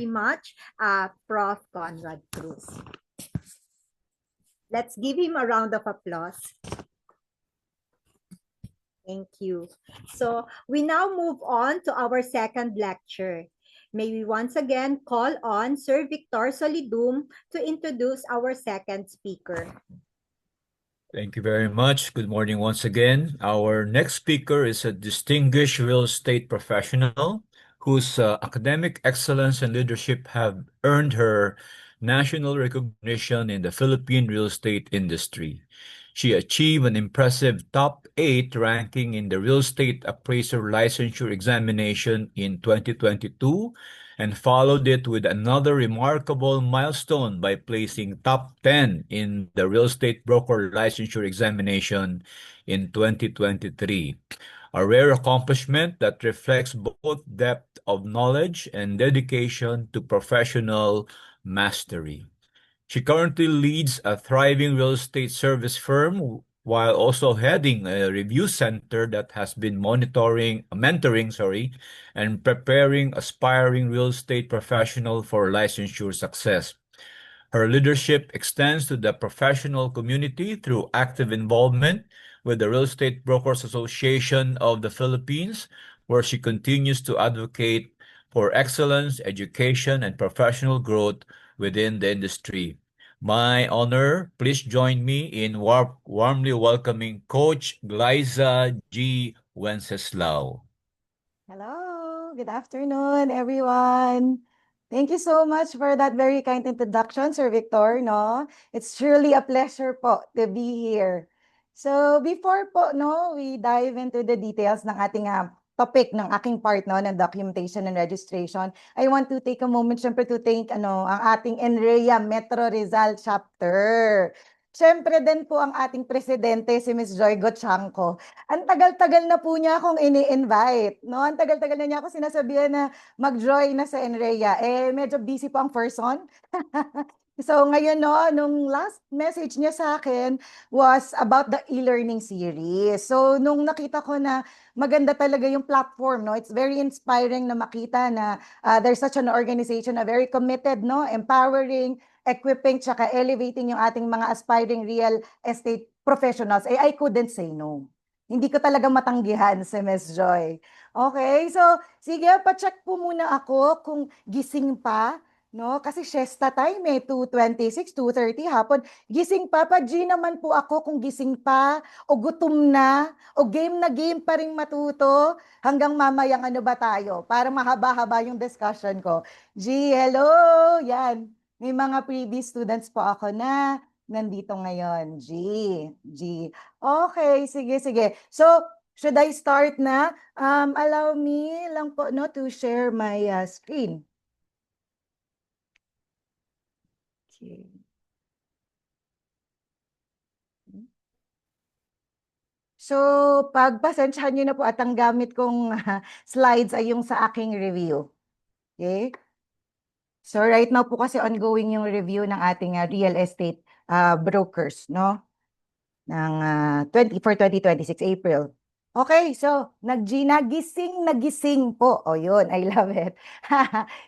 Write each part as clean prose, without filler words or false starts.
much, Prof. Conrad Cruz. Let's give him a round of applause. Thank you. So we now move on to our second lecture. May we once again call on Sir Victor Solidum to introduce our second speaker. Thank you very much. Good morning once again. Our next speaker is a distinguished real estate professional whose academic excellence and leadership have earned her national recognition in the Philippine real estate industry. She achieved an impressive top 8 ranking in the Real Estate Appraiser Licensure Examination in 2022 and followed it with another remarkable milestone by placing top 10 in the Real Estate Broker Licensure Examination in 2023. A rare accomplishment that reflects both depth of knowledge and dedication to professional mastery. She currently leads a thriving real estate service firm while also heading a review center that has been mentoring, and preparing aspiring real estate professional for licensure success. Her leadership extends to the professional community through active involvement with the Real Estate Brokers Association of the Philippines, where she continues to advocate for excellence, education, and professional growth within the industry. My honor, please join me in warmly welcoming Coach Glyza G. Wenceslao. Hello, good afternoon, everyone. Thank you so much for that very kind introduction, Sir Victor, no? It's truly a pleasure po to be here. So before po, no, we dive into the details ng ating topic ng aking part, no, ng documentation and registration, I want to take a moment, syempre, to thank, ang ating NREA Metro Rizal chapter. Siyempre din po ang ating presidente, si Ms. Joy Gochanco. Ang tagal-tagal na po niya akong ini-invite, no? Ang tagal-tagal na niya ako sinasabihan na mag-join na sa NREA. Medyo busy po ang person. So ngayon, no, nung last message niya sa akin was about the e-learning series. So nung nakita ko na maganda talaga yung platform, no, it's very inspiring na makita na there's such an organization na very committed, no, empowering, equipping, tsaka elevating yung ating mga aspiring real estate professionals. I couldn't say no. Hindi ko talaga matanggihan si Ms. Joy. Okay, so sige, pa-check po muna ako kung gising pa, no? Kasi siesta time, 2:26, 2:30 hapon. Gising pa, pa-G naman po ako kung gising pa, o gutom na, o game na game pa rin matuto, hanggang mamayang ano ba tayo, para mahaba-haba yung discussion ko. G, hello! Yan. May mga previous students po ako na nandito ngayon. G. Okay, sige. So, should I start na? Allow me lang po, no, to share my screen. Okay. So, pagpasensyahan nyo na po at ang gamit kong slides ay yung sa aking review. Okay? So right now po kasi ongoing yung review ng ating real estate brokers, no? Ng 2026 April. Okay, so nagising po. O yun, I love it.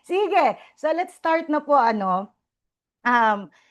Sige, so let's start na po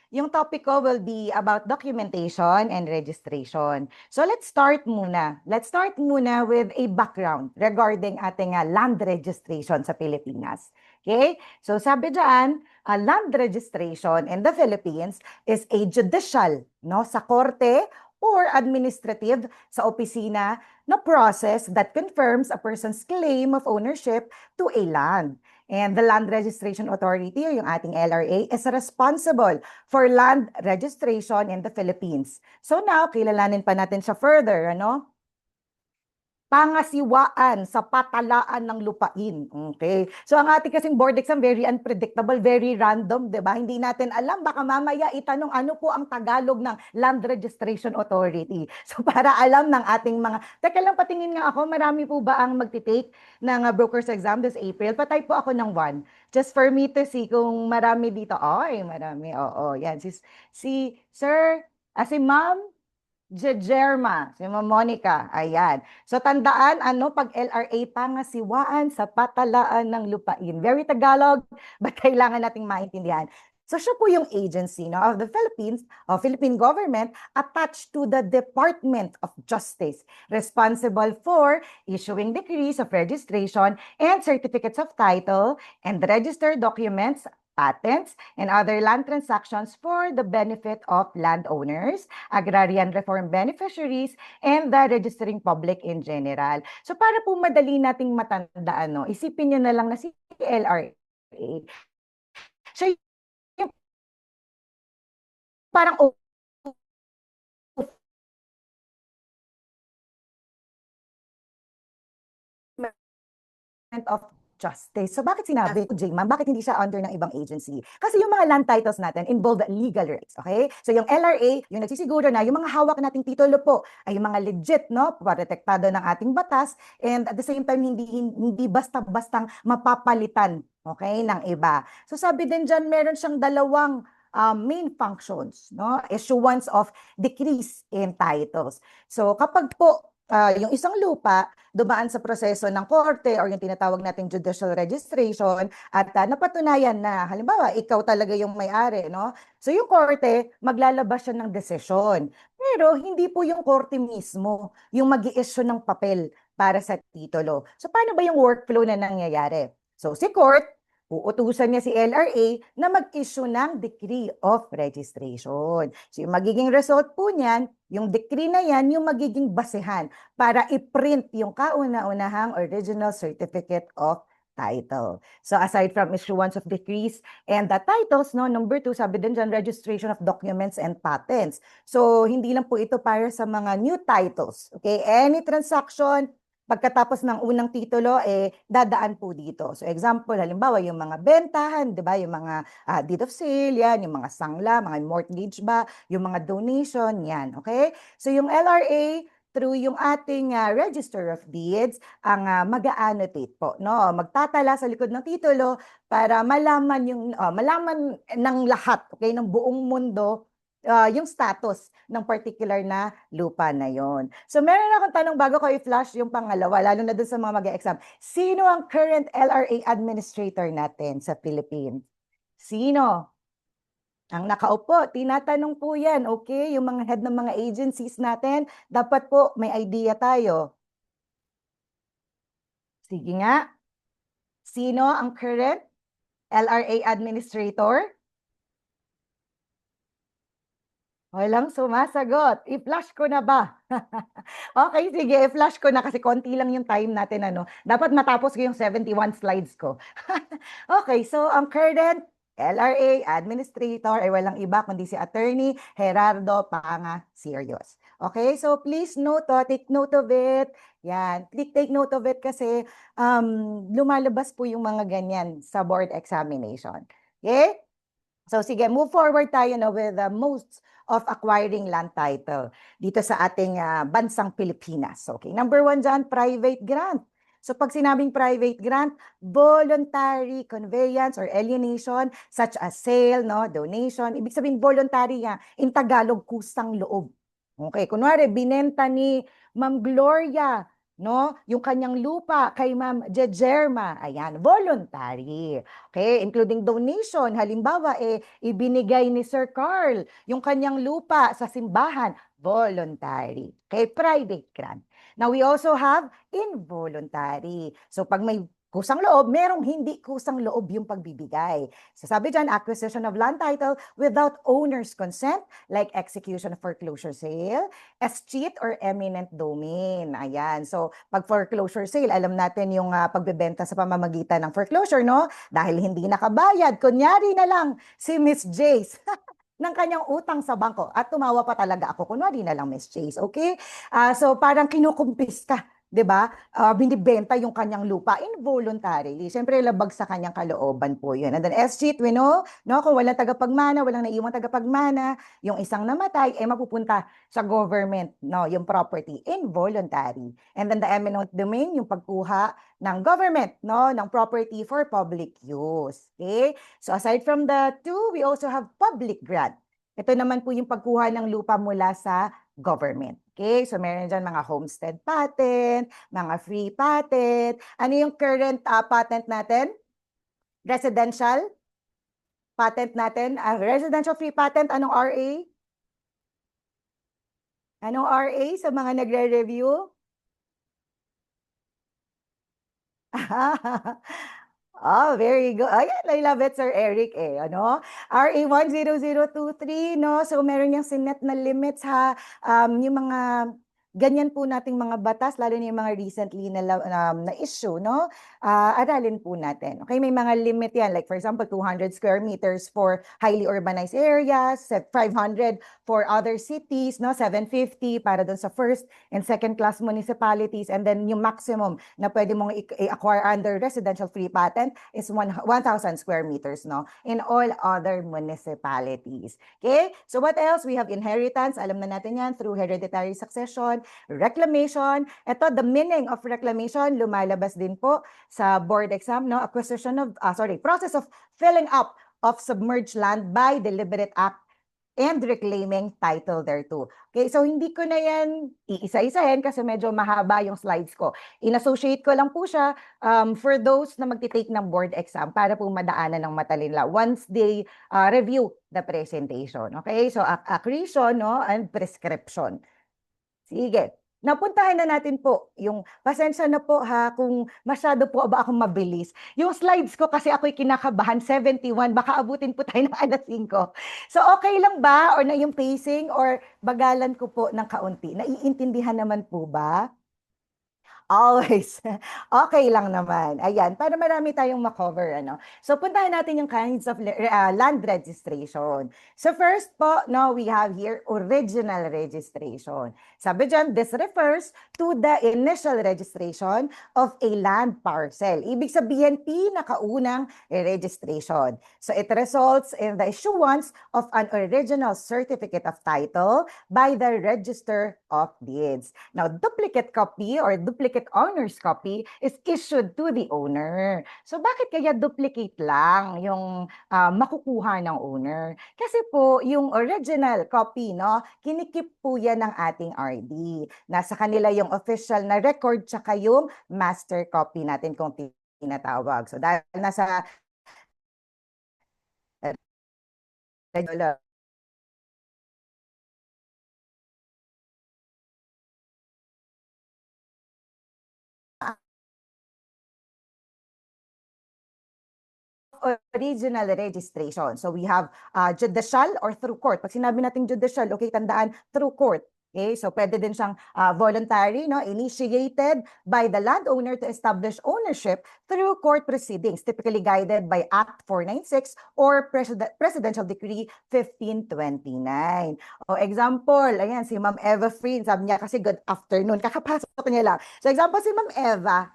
yung topic ko will be about documentation and registration. So let's start muna. Let's start muna with a background regarding ating land registration sa Pilipinas. Okay? So sabi dyan, land registration in the Philippines is a judicial, no, sa korte or administrative sa opisina na process that confirms a person's claim of ownership to a land. And the Land Registration Authority, o yung ating LRA, is responsible for land registration in the Philippines. So now, kilalanin pa natin siya further, ano? Pangasiwaan sa patalaan ng lupain. Okay? So ang ating kasing board exam, very unpredictable, very random, di ba? Hindi natin alam, baka mamaya itanong ano po ang Tagalog ng Land Registration Authority. So para alam ng ating mga, teka lang, patingin nga ako, marami po ba ang magtitake ng broker's exam this April? Patay po ako ng 1. Just for me to see kung marami dito. Ay, marami. Oo, yan. Si Sir, si Ma'am, Jejerma, si Ma'am Monica. Ayan. So tandaan, pag LRA, pangasiwaan sa patalaan ng lupain. Very Tagalog, but kailangan nating maintindihan. So siya po yung agency, no, of the Philippines, of Philippine government, attached to the Department of Justice, responsible for issuing decrees of registration and certificates of title and registered documents, patents, and other land transactions for the benefit of landowners, agrarian reform beneficiaries, and the registering public in general. So para po madali nating matandaan, no, isipin nyo na lang na si LRA, siya yung parang of Justice. So bakit sinabi ko, Jayma, bakit hindi siya under ng ibang agency? Kasi yung mga land titles natin involve legal rights, okay? So yung LRA, yung nagsisiguro na yung mga hawak nating titulo po ay yung mga legit, no? Protektado ng ating batas, and at the same time, hindi basta-bastang mapapalitan, okay, ng iba. So sabi din dyan, meron siyang dalawang main functions, no? Issuance of decrees in titles. So kapag po yung isang lupa dumaan sa proseso ng korte or yung tinatawag nating judicial registration at napatunayan na halimbawa ikaw talaga yung may-ari, no? So yung korte maglalabas siya ng desisyon. Pero hindi po yung korte mismo yung mag-i-issue ng papel para sa titulo. So paano ba yung workflow na nangyayari? So si court, uutusan niya si LRA na mag-issue ng decree of registration. So yung magiging result po niyan, yung decree na yan, yung magiging basehan para i-print yung kauna-unahang original certificate of title. So aside from issuance of decrees and the titles, no, number 2, sabi din dyan, registration of documents and patents. So hindi lang po ito para sa mga new titles. Okay, any transaction, pagkatapos ng unang titulo, dadaan po dito. So example, halimbawa, yung mga bentahan, di ba? Yung mga deed of sale, yan, yung mga sangla, mga mortgage ba, yung mga donation, yan. Okay? So yung LRA, through yung ating Register of Deeds, ang mag-a-annotate po, no? Magtatala sa likod ng titulo para malaman malaman ng lahat, okay, ng buong mundo yung status ng particular na lupa na yon. So meron akong tanong bago ko i-flash yung pangalawa, lalo na dun sa mga mag-e-exam. Sino ang current LRA administrator natin sa Philippines? Sino? Ang nakaupo, tinatanong po yan, okay? Yung mga head ng mga agencies natin, dapat po may idea tayo. Sige nga. Sino ang current LRA administrator? Walang sumasagot. I-flash ko na ba? Okay, sige, i-flash ko na kasi konti lang yung time natin. Dapat matapos ko yung 71 slides ko. Okay, so ang current LRA administrator ay walang iba kundi si Attorney Gerardo Panga Sirios. Okay, so please note, take note of it. Yan, take note of it kasi lumalabas po yung mga ganyan sa board examination. Okay? So sige, move forward tayo with the most of acquiring land title dito sa ating bansang Pilipinas. Okay, number 1 dyan, private grant. So pag sinabing private grant, voluntary conveyance or alienation such as sale, no, donation, ibig sabihin voluntary nga, in Tagalog, kusang loob. Okay, kunwari, binenta ni Ma'am Gloria, no, yung kanyang lupa kay Ma'am Jejerma, ayan, voluntary. Okay, including donation. Halimbawa, ibinigay ni Sir Carl yung kanyang lupa sa simbahan, voluntary. Okay, private grant. Now, we also have involuntary. So, pag may kusang loob, merong hindi kusang loob yung pagbibigay. So, sabi dyan, acquisition of land title without owner's consent, like execution of foreclosure sale, escheat or eminent domain. Ayan. So, pag foreclosure sale, alam natin yung pagbebenta sa pamamagitan ng foreclosure, no? Dahil hindi nakabayad. Kunyari na lang si Miss Jace ng kanyang utang sa bangko. At tumawa pa talaga ako. Kunwari na lang, Miss Jace. Okay? So, parang kinukumpis ka. 'Di ba? Binibenta yung kanyang lupa involuntarily. Siyempre, labag sa kanyang kalooban po yun. And then escheat, we know, no? Kung walang tagapagmana, walang naiiwang tagapagmana, yung isang namatay, mapupunta sa government, no? Yung property, involuntary. And then the eminent domain, yung pagkuha ng government, no? Ng property for public use. Okay? So aside from the two, we also have public grant. Ito naman po yung pagkuha ng lupa mula sa government. Okay, so meron dyan mga homestead patent, mga free patent. Ano yung current patent natin? Residential patent natin. Residential free patent, anong RA? Anong RA sa mga nagre-review? Oh, very good. Ayan, I love it, Sir Eric, ano? RA 10023, no? So, meron yung sinet na limits, ha? Yung mga ganyan po nating mga batas, lalo na yung mga recently na issue, no? Aralin po natin. Okay, may mga limit yan. Like, for example, 200 square meters for highly urbanized areas, 500 for other cities, no? 750 para dun sa first and second class municipalities. And then yung maximum na pwede mong i-acquire under residential free patent is 1,000 square meters, no? In all other municipalities. Okay? So what else? We have inheritance. Alam na natin yan through hereditary succession, reclamation. Ito, the meaning of reclamation, lumalabas din po sa board exam, no? Acquisition of, process of filling up of submerged land by deliberate act and reclaiming title thereto. Okay, so hindi ko na yan iisa-isahin kasi medyo mahaba yung slides ko. In-associate ko lang po siya for those na magti-take ng board exam para po madaanan ng matalino once they review the presentation. Okay, so accretion, no, and prescription. Sige. Napuntahan na natin po yung, pasensya na po ha, kung masyado po ba akong mabilis. Yung slides ko kasi ako'y kinakabahan, 71, baka abutin po tayo ng alas 5. So okay lang ba? Or na yung pacing? Or bagalan ko po ng kaunti? Naiintindihan naman po ba? Always. Okay lang naman. Ayan, para marami tayong makover, ano. So, puntahan natin yung kinds of land registration. So, first po, no, we have here original registration. Sabi dyan, this refers to the initial registration of a land parcel. Ibig sabihin, pinakaunang registration. So, it results in the issuance of an original certificate of title by the Register of Deeds. Now, duplicate copy or duplicate owner's copy is issued to the owner. So, bakit kaya duplicate lang yung makukuha ng owner? Kasi po, yung original copy, no, kinikip po yan ng ating RD. Nasa kanila yung official na record tsaka yung master copy natin kung tinatawag. So, dahil nasa original registration. So we have judicial or through court. Pag sinabi natin judicial, okay, tandaan through court. Okay, so pwede din siyang voluntary, no, initiated by the landowner to establish ownership through court proceedings, typically guided by Act 496 or Presidential Decree 1529. O example, ayan, si Ma'am Eva Free, sabi niya kasi good afternoon, kakapasok niya lang. So example, si Ma'am Eva,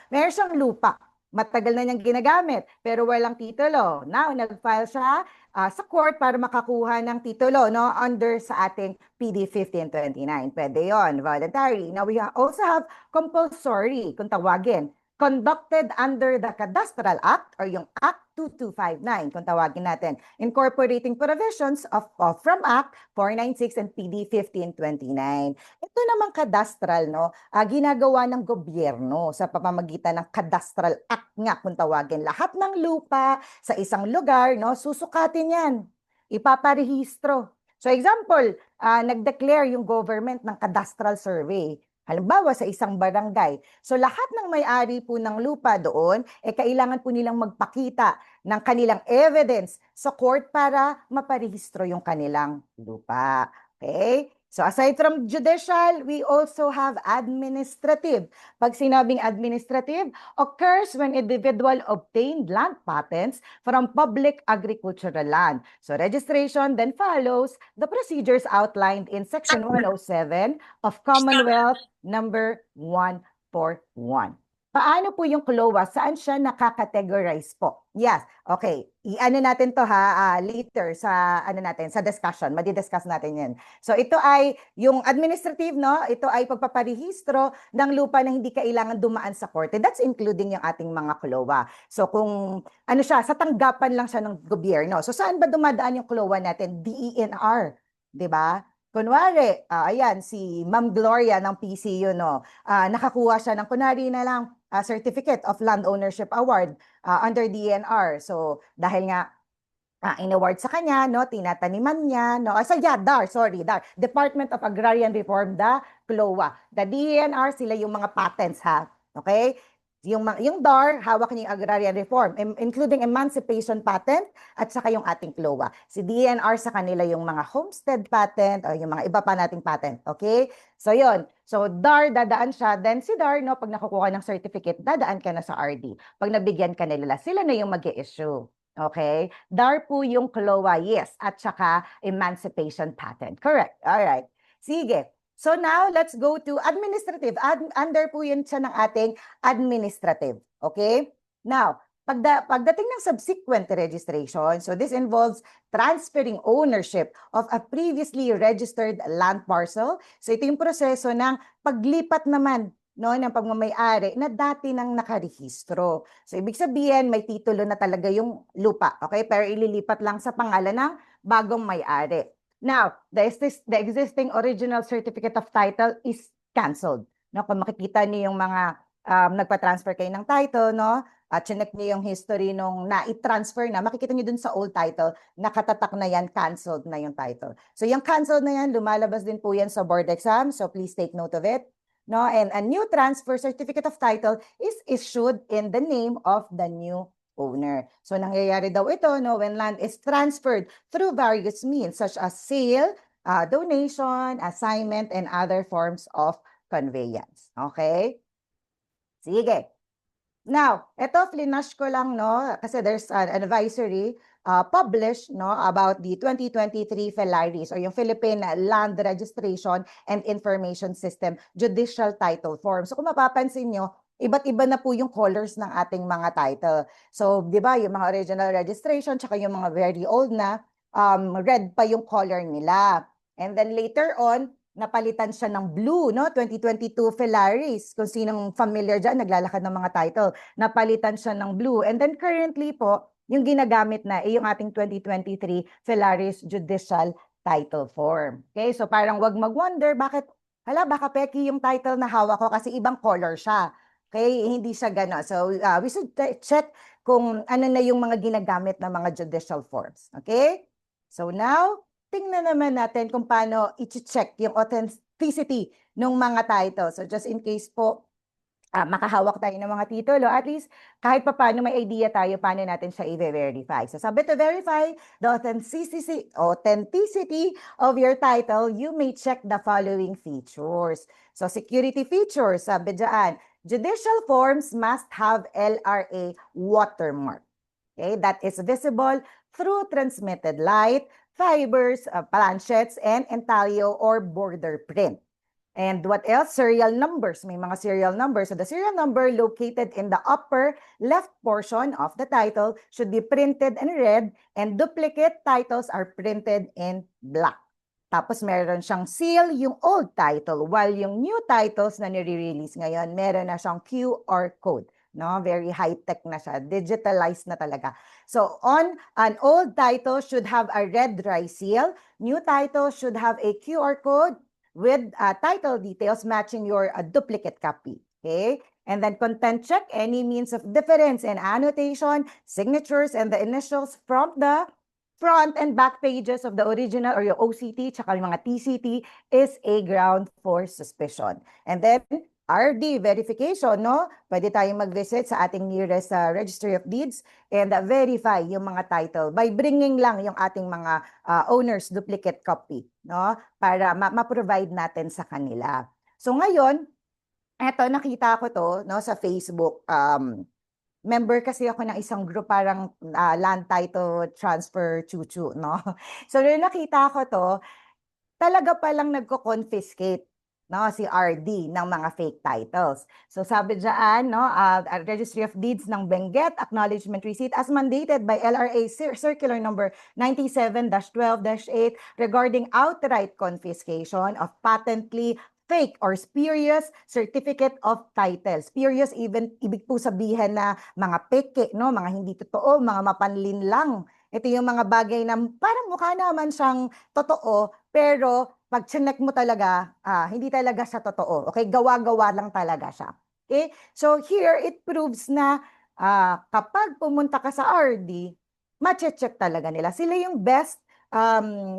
meron siyang lupa. Matagal na niyang ginagamit, pero walang titulo. Now, nag-file siya sa court para makakuha ng titulo, no, under sa ating PD 1529. Pwede yon, voluntary. Now, we also have compulsory, kung tawagin, conducted under the Cadastral Act or yung Act 2259, kung tawagin natin, incorporating provisions from Act 496 and PD 1529. Ito naman cadastral, no, ginagawa ng gobyerno sa pamamagitan ng Cadastral Act nga, kung tawagin. Lahat ng lupa sa isang lugar, no, susukatin yan. Ipaparehistro. So example, nag-declare yung government ng cadastral survey. Halimbawa sa isang barangay. So lahat ng may-ari po ng lupa doon, kailangan po nilang magpakita ng kanilang evidence sa court para maparehistro yung kanilang lupa. Okay? So aside from judicial, we also have administrative. Pag sinabing administrative, occurs when individual obtained land patents from public agricultural land. So registration then follows the procedures outlined in Section 107 of Commonwealth Number 141. Paano po yung CLOA? Saan siya nakakategorize po? Yes, okay. I-ano natin to ha, later sa sa discussion. Madi-discuss natin 'yan. So ito ay yung administrative, no? Ito ay pagpaparehistro ng lupa na hindi kailangan dumaan sa korte. That's including yung ating mga CLOA. So kung ano siya, sa tanggapan lang siya ng gobyerno. So saan ba dumadaan yung CLOA natin? DENR, 'di ba? kunwari, ayan, si Ma'am Gloria ng PCU, no, nakakuha siya ng kunwari na lang Certificate of Land Ownership Award under DNR. So, dahil nga in-award sa kanya, no, tinataniman niya, no, DAR, Department of Agrarian Reform, the CLOA. The DNR, sila yung mga patents, ha, okay? Yung DAR, hawak niya yung agrarian reform, including emancipation patent at saka yung ating CLOA. Si DNR sa kanila yung mga homestead patent o yung mga iba pa nating patent. Okay? So yun. So DAR, dadaan siya. Then si DAR, no, pag nakukuha ng certificate, dadaan ka na sa RD. Pag nabigyan ka nila, sila na yung mag-i-issue. Okay? DAR po yung CLOA, yes. At saka emancipation patent. Correct. All right. Sige. So now, let's go to administrative. Under po yun siya ng ating administrative. Okay? Now, pagdating ng subsequent registration, so this involves transferring ownership of a previously registered land parcel. So ito yung proseso ng paglipat naman, no, ng pagmamay-ari na dati nang nakarehistro. So ibig sabihin, may titulo na talaga yung lupa. Okay? Pero ililipat lang sa pangalan ng bagong may-ari. Now, the existing original certificate of title is canceled. No, kung makikita niyo yung mga nagpa-transfer kayo ng title, no? At chinek niyo yung history nung na-transfer na, makikita niyo dun sa old title, nakatatak na yan, canceled na yung title. So yung canceled na yan, lumalabas din po yan sa board exam. So please take note of it. No? And a new transfer certificate of title is issued in the name of the new owner. So nangyayari daw ito, no, when land is transferred through various means such as sale, donation, assignment, and other forms of conveyance. Okay? Sige. Now, ito flinash ko lang, no, kasi there's an advisory published, no, about the 2023 FELARIS or yung Philippine Land Registration and Information System Judicial Title Form. So kung mapapansin nyo, iba't iba na po yung colors ng ating mga title. So, di ba, yung mga original registration, tsaka yung mga very old na, red pa yung color nila. And then later on, napalitan siya ng blue, no? 2022 FELARIS. Kung sinong familiar dyan, naglalakad ng mga title. Napalitan siya ng blue. And then currently po, yung ginagamit na, yung ating 2023 FELARIS Judicial Title Form. Okay, so parang wag mag-wonder, bakit, baka peki yung title na hawak ko kasi ibang color siya. Okay, hindi siya gano'n. So, we should check kung ano na yung mga ginagamit na mga judicial forms. Okay? So now, tingnan naman natin kung paano i-check yung authenticity ng mga titles. So just in case po, makahawak tayo ng mga titulo, at least kahit pa paano may idea tayo paano natin siya i-verify. So sabi to verify the authenticity of your title, you may check the following features. So security features, sabi dyan, judicial forms must have LRA watermark. Okay, that is visible through transmitted light, fibers, planchets, and intaglio or border print. And what else? Serial numbers. May mga serial numbers. So the serial number located in the upper left portion of the title should be printed in red, and duplicate titles are printed in black. Tapos meron siyang seal, yung old title, while yung new titles na nire-release ngayon, meron na siyang QR code. No, very high-tech na siya, digitalized na talaga. So on an old title should have a red dry seal, new title should have a QR code with title details matching your duplicate copy. Okay? And then content check, any means of difference in annotation, signatures, and the initials from the front and back pages of the original or your OCT, tsaka yung mga TCT is a ground for suspicion. And then RD verification, no? Pwede tayong mag-visit sa ating nearest Registry of Deeds and verify yung mga title by bringing lang yung ating mga owner's duplicate copy, no? Para ma-provide natin sa kanila. So ngayon, eto nakita ko to, no, sa Facebook. Member kasi ako ng isang group, parang land title transfer chuchu, no? So nung nakita ko to, talaga palang nagko-confiscate, no, si RD ng mga fake titles. So sabi dyan, no, Registry of Deeds ng Benguet, Acknowledgement Receipt as mandated by LRA Circular number 97-12-8 regarding outright confiscation of patently fake or spurious certificate of title. Spurious, even ibig po sabihin na mga peke, no, mga hindi totoo, mga mapanlin lang. Ito yung mga bagay na parang mukha naman siyang totoo, pero pag chinek mo talaga, hindi talaga siya totoo. Okay, gawa-gawa lang talaga siya. Okay, so here it proves na kapag pumunta ka sa RD, ma-check talaga nila. Sila yung best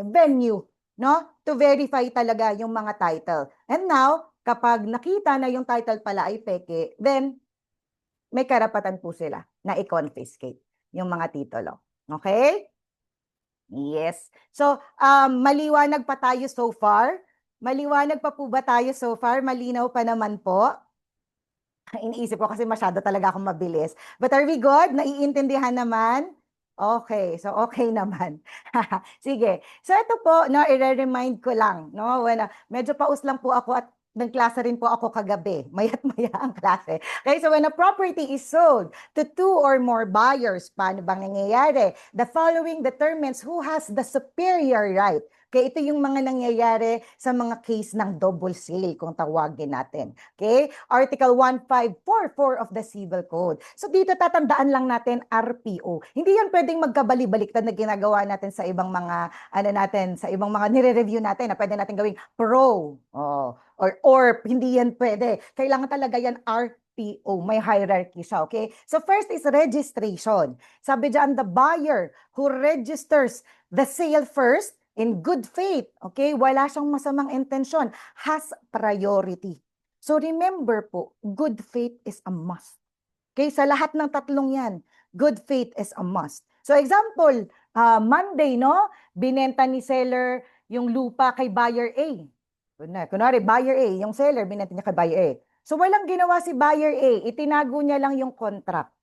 venue, no, to verify talaga yung mga title. And now, kapag nakita na yung title pala ay peke, then may karapatan po sila na i-confiscate yung mga titulo. Okay? Yes. So, maliwanag pa tayo so far? Maliwanag pa po ba tayo so far? Malinaw pa naman po? Iniisip ko kasi masyado talaga akong mabilis. But are we good? Naiintindihan naman? Okay, so okay naman. Sige. So ito po, no, i-remind ko lang, no, medyo paus lang po ako at nagklase rin po ako kagabi. Mayat-maya ang klase. Okay, so when a property is sold to two or more buyers, paano bang nangyayari? The following determines who has the superior right. Okay, ito yung mga nangyayari sa mga case ng double sale kung tawagin natin. Okay? Article 1544 of the Civil Code. So dito tatandaan lang natin RPO. Hindi yan pwedeng magkabali-baliktad na ginagawa natin sa ibang mga sa ibang mga nire-review natin na pwede natin gawing pro. Or hindi yan pwede. Kailangan talaga yan RPO. May hierarchy siya, okay? So first is registration. Sabi dyan, the buyer who registers the sale first in good faith, okay? Wala siyang masamang intensyon, has priority. So remember po, good faith is a must. Okay, sa lahat ng tatlong yan, good faith is a must. So example, Monday, no? Binenta ni seller yung lupa kay buyer A. Kunwari, buyer A, yung seller, binenta niya kay buyer A. So walang ginawa si buyer A, itinago niya lang yung contract.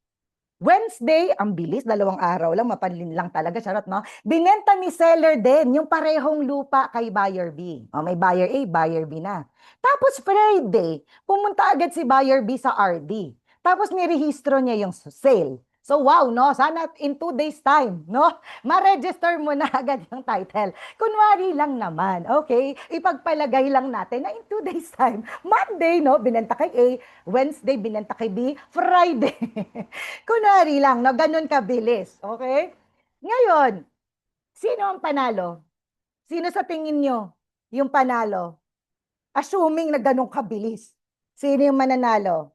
Wednesday, ang bilis, 2 araw lang, mapanlin lang talaga, charot, no? Binenta ni seller din yung parehong lupa kay buyer B. May buyer A, buyer B na. Tapos Friday, pumunta agad si buyer B sa RD. Tapos nirehistro niya yung sale. So wow, no? Sana in 2 days time, no? Ma-register mo na agad yung title. Kunwari lang naman, okay? Ipagpalagay lang natin na in 2 days time, Monday, no? Binenta kay A, Wednesday, binenta kay B, Friday. Kunwari lang, no? Ganun kabilis, okay? Ngayon, sino ang panalo? Sino sa tingin nyo yung panalo? Assuming na ganun kabilis. Sino yung mananalo?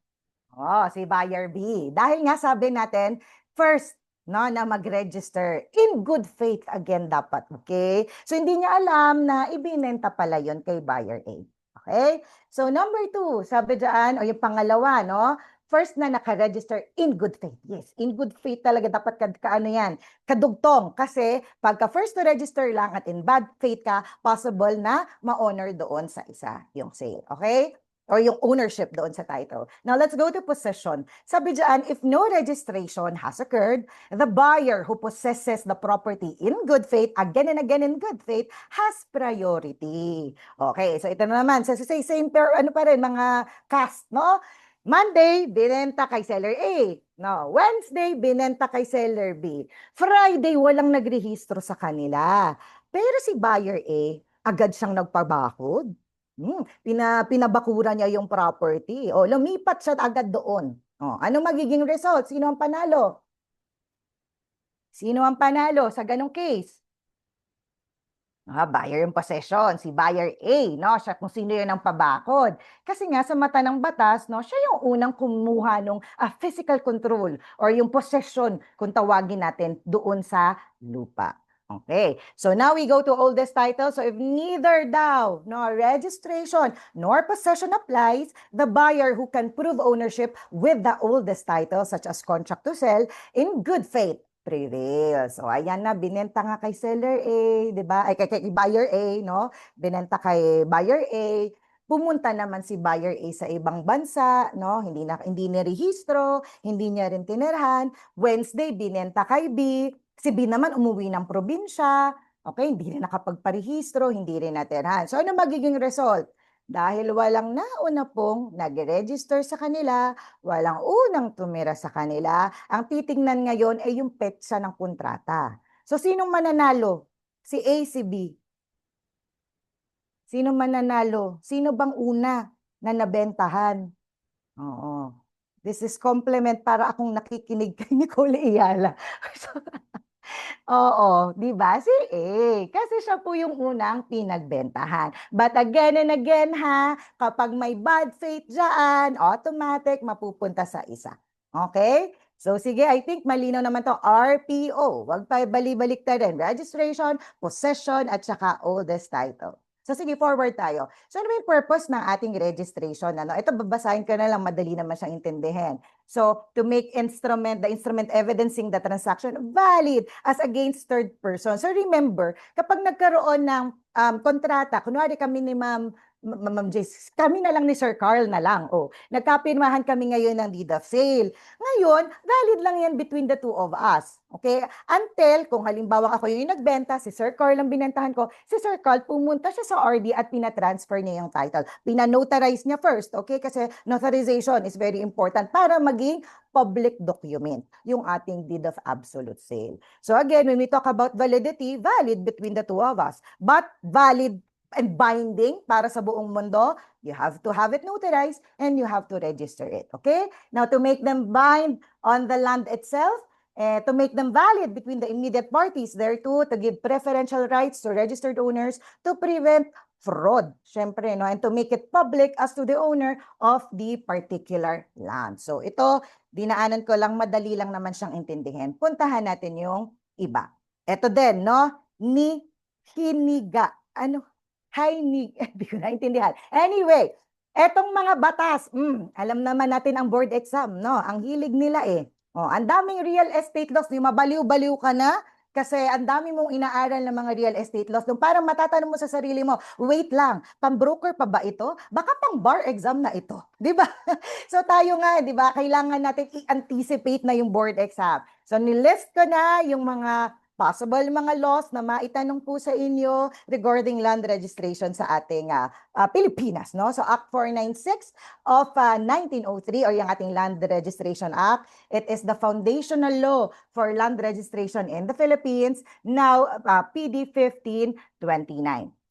Si buyer B. Dahil nga sabi natin, first, no, na mag-register in good faith again dapat, okay? So hindi niya alam na ibinenta pala yon kay buyer A. Okay? So number 2, sabi dyan, o yung pangalawa, no? First na naka-register in good faith. Yes, in good faith talaga dapat kaano yan, kadugtong. Kasi pagka first to register lang at in bad faith ka, possible na ma-honor doon sa isa yung sale. Okay? Or yung ownership doon sa title. Now, let's go to possession. Sabi dyan, if no registration has occurred, the buyer who possesses the property in good faith, again and again in good faith, has priority. Okay, so ito na naman. So, same pair, pa rin, mga cast, no? Monday, binenta kay seller A. No, Wednesday, binenta kay seller B. Friday, walang nagrehistro sa kanila. Pero si buyer A, agad siyang nagpabakod. Pinabakura niya yung property. Lumipat siya agad doon. Ano magiging result? Sino ang panalo? Sino ang panalo sa ganong case? Buyer yung possession, si buyer A, no? Siya kung sino yun ang pabakod. Kasi nga sa mata ng batas, no, siya yung unang kumuha ng physical control or yung possession kung tawagin natin doon sa lupa. Okay, so now we go to oldest title. So if neither daw, no, registration nor possession applies, the buyer who can prove ownership with the oldest title, such as contract to sell, in good faith, prevails. So ayan na, binenta nga kay seller A, di ba? Ay, kay buyer A, no? Binenta kay buyer A. Pumunta naman si buyer A sa ibang bansa, no? Hindi nirehistro, hindi niya rin tinirhan. Wednesday, binenta kay B. Si B naman umuwi ng probinsya. Okay, hindi rin nakapagparehistro, hindi rin natirhan. So ano magiging result? Dahil walang nauna pong nag-register sa kanila, walang unang tumira sa kanila, ang titingnan ngayon ay yung petsa ng kontrata. So sinong mananalo? Si A, si B. Sino mananalo? Sino bang una na nabentahan? Oo. This is compliment para akong nakikinig kay Nicole Iyala. Oo, 'di ba? Si A. Kasi siya po yung unang pinagbentahan. But again and again ha, kapag may bad faith diyan, automatic mapupunta sa isa. Okay? So sige, I think malinaw naman to. RPO. Wag pa bali-balik rin. Registration, possession, at saka oldest title. So sige, forward tayo. So ano ba yung purpose ng ating registration? Ano? Ito, babasahin ko na lang, madali naman siyang intindihin. So, to make the instrument evidencing the transaction valid as against third person. So, remember, kapag nagkaroon ng kontrata, kunwari kami ni Ma'am Jace, kami na lang ni Sir Carl na lang. Oh, nagkapirmahan kami ngayon ng deed of sale. Ngayon, valid lang yan between the two of us. Okay? Until, kung halimbawa ako yung nagbenta, si Sir Carl ang binentahan ko, si Sir Carl pumunta siya sa RD at pinatransfer niya yung title. Pinanotarize niya first, okay? Kasi notarization is very important para maging public document, yung ating deed of absolute sale. So again, when we talk about validity, valid between the two of us, but valid and binding para sa buong mundo, you have to have it notarized and you have to register it, okay? Now, to make them bind on the land itself, to make them valid between the immediate parties, thereto to give preferential rights to registered owners to prevent fraud, syempre, no? And to make it public as to the owner of the particular land. So ito, dinaanan ko lang, madali lang naman siyang intindihin. Puntahan natin yung iba. Ito din, no? Ni hiniga. Ano? Hindi ko naintindihan. Anyway, etong mga batas, alam naman natin ang board exam, no? Ang hilig nila eh. Oh, ang daming real estate laws, di mabaliw-baliw ka na kasi ang dami mong inaaral ng mga real estate laws. Nung parang matatanong mo sa sarili mo, wait lang, pang-broker pa ba ito? Baka pang bar exam na ito. Di ba? So tayo nga, di ba, kailangan natin i-anticipate na yung board exam. So nilist ko na yung mga possible mga laws na maitanong po sa inyo regarding land registration sa ating Pilipinas, no? So Act 496 of 1903 or yung ating Land Registration Act, it is the foundational law for land registration in the Philippines, now PD 1529.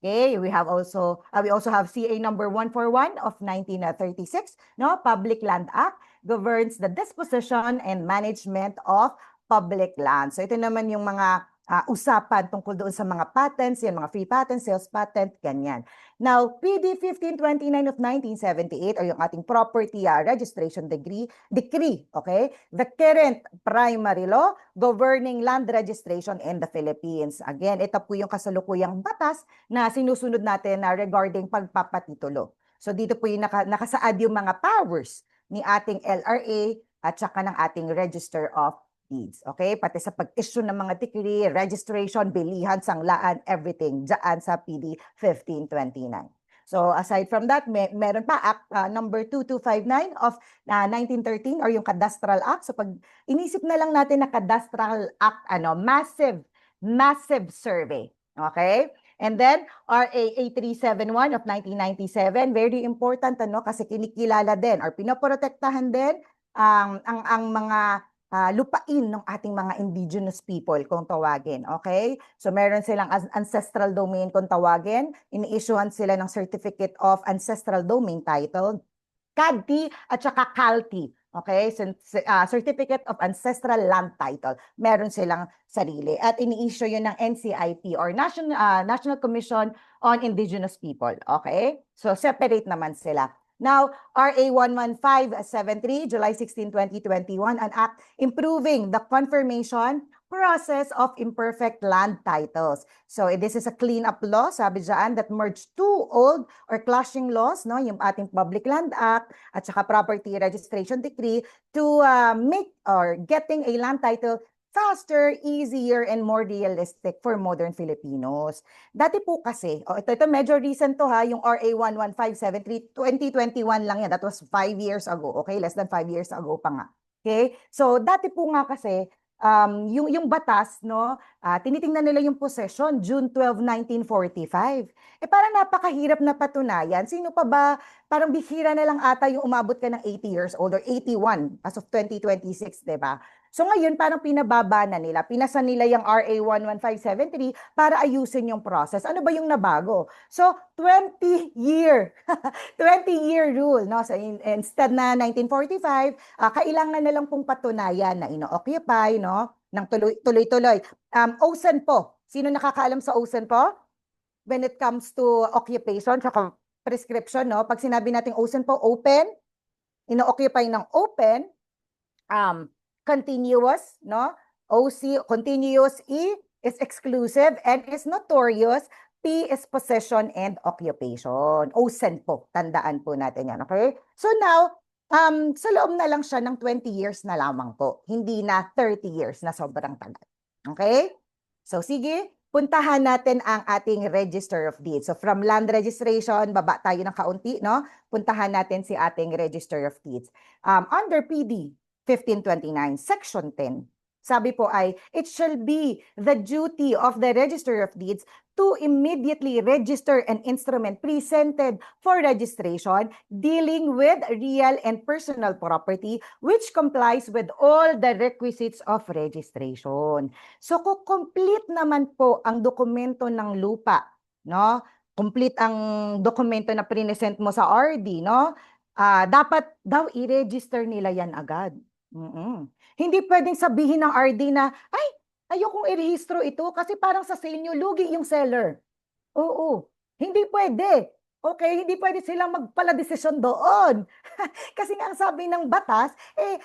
Okay, we also have CA number 141 of 1936, no? Public Land Act governs the disposition and management of public land. So ito naman yung mga usapan tungkol doon sa mga patents, yan, mga free patents, sales patent, ganyan. Now, PD 1529 of 1978 or yung ating property registration decree, okay? The current primary law governing land registration in the Philippines. Again, ito po yung kasalukuyang batas na sinusunod natin regarding pagpapatitulo. So dito po yung nakasaad yung mga powers ni ating LRA at saka ng ating Register of Deeds. Okay? Pati sa pag-issue ng mga decree, registration, bilihan, sanglaan, everything dyan sa PD 1529. So aside from that, meron pa Act number 2259 of 1913 or yung Cadastral Act. So pag inisip na lang natin na Cadastral Act, massive survey. Okay? And then RA 8371 of 1997, very important kasi kinikilala din or pinoprotektahan din ang mga lupain ng ating mga indigenous people kung tawagin, okay? So meron silang ancestral domain kung tawagin, ini-issuehan sila ng Certificate of Ancestral Domain Title, CADT at saka CALTI, okay? Certificate of Ancestral Land Title, meron silang sarili. At ini-issue yun ng NCIP or National Commission on Indigenous People, okay? So separate naman sila. Now, RA 11573, July 16, 2021, an act improving the confirmation process of imperfect land titles. So, this is a clean-up law, sabi dyan, that merged two old or clashing laws, no, yung ating Public Land Act at saka Property Registration Decree to make or getting a land title faster, easier, and more realistic for modern Filipinos. Dati po kasi, ito medyo recent to yung RA 11573, 2021 lang yan. That was 5 years ago, okay? Less than 5 years ago pa nga. Okay? So, dati po nga kasi, yung batas, no, tinitingnan nila yung possession, June 12, 1945. Parang napakahirap na patunayan. Sino pa ba, parang bihira na lang ata yung umabot ka ng 80 years old or 81 as of 2026, diba? So ngayon, parang pinababa na nila. Pinasa nila yung RA 11573 para ayusin yung process. Ano ba yung nabago? So, 20-year rule. No? So, instead na 1945, kailangan na lang pong patunayan na ino-occupy, no? ng tuloy-tuloy. OSEN po. Sino nakakaalam sa OSEN po? When it comes to occupation, saka prescription, no? Pag sinabi natin OSEN po, open, ino-occupy ng open, continuous, no? OC, continuous, E is exclusive, N is notorious, P is possession and occupation. OSEN po, tandaan po natin yan, okay? So now, sa loob na lang siya ng 20 years na lamang po, hindi na 30 years na sobrang tagal. Okay? So sige, puntahan natin ang ating Register of Deeds. So from land registration, baba tayo ng kaunti, no? Puntahan natin si ating Register of Deeds. Under PD 1529, Section 10, sabi po ay, it shall be the duty of the Register of Deeds to immediately register an instrument presented for registration dealing with real and personal property which complies with all the requisites of registration. So kung complete naman po ang dokumento ng lupa, no? Complete ang dokumento na present mo sa RD, no? Dapat daw i-register nila yan agad. Hindi pwedeng sabihin ng RD na, ay, ayokong i-rehistro ito kasi parang sa sale nyo, lugi yung seller. Oo, hindi pwede. Okay, hindi pwede silang magpala-desisyon doon. Kasi nga ang sabi ng batas,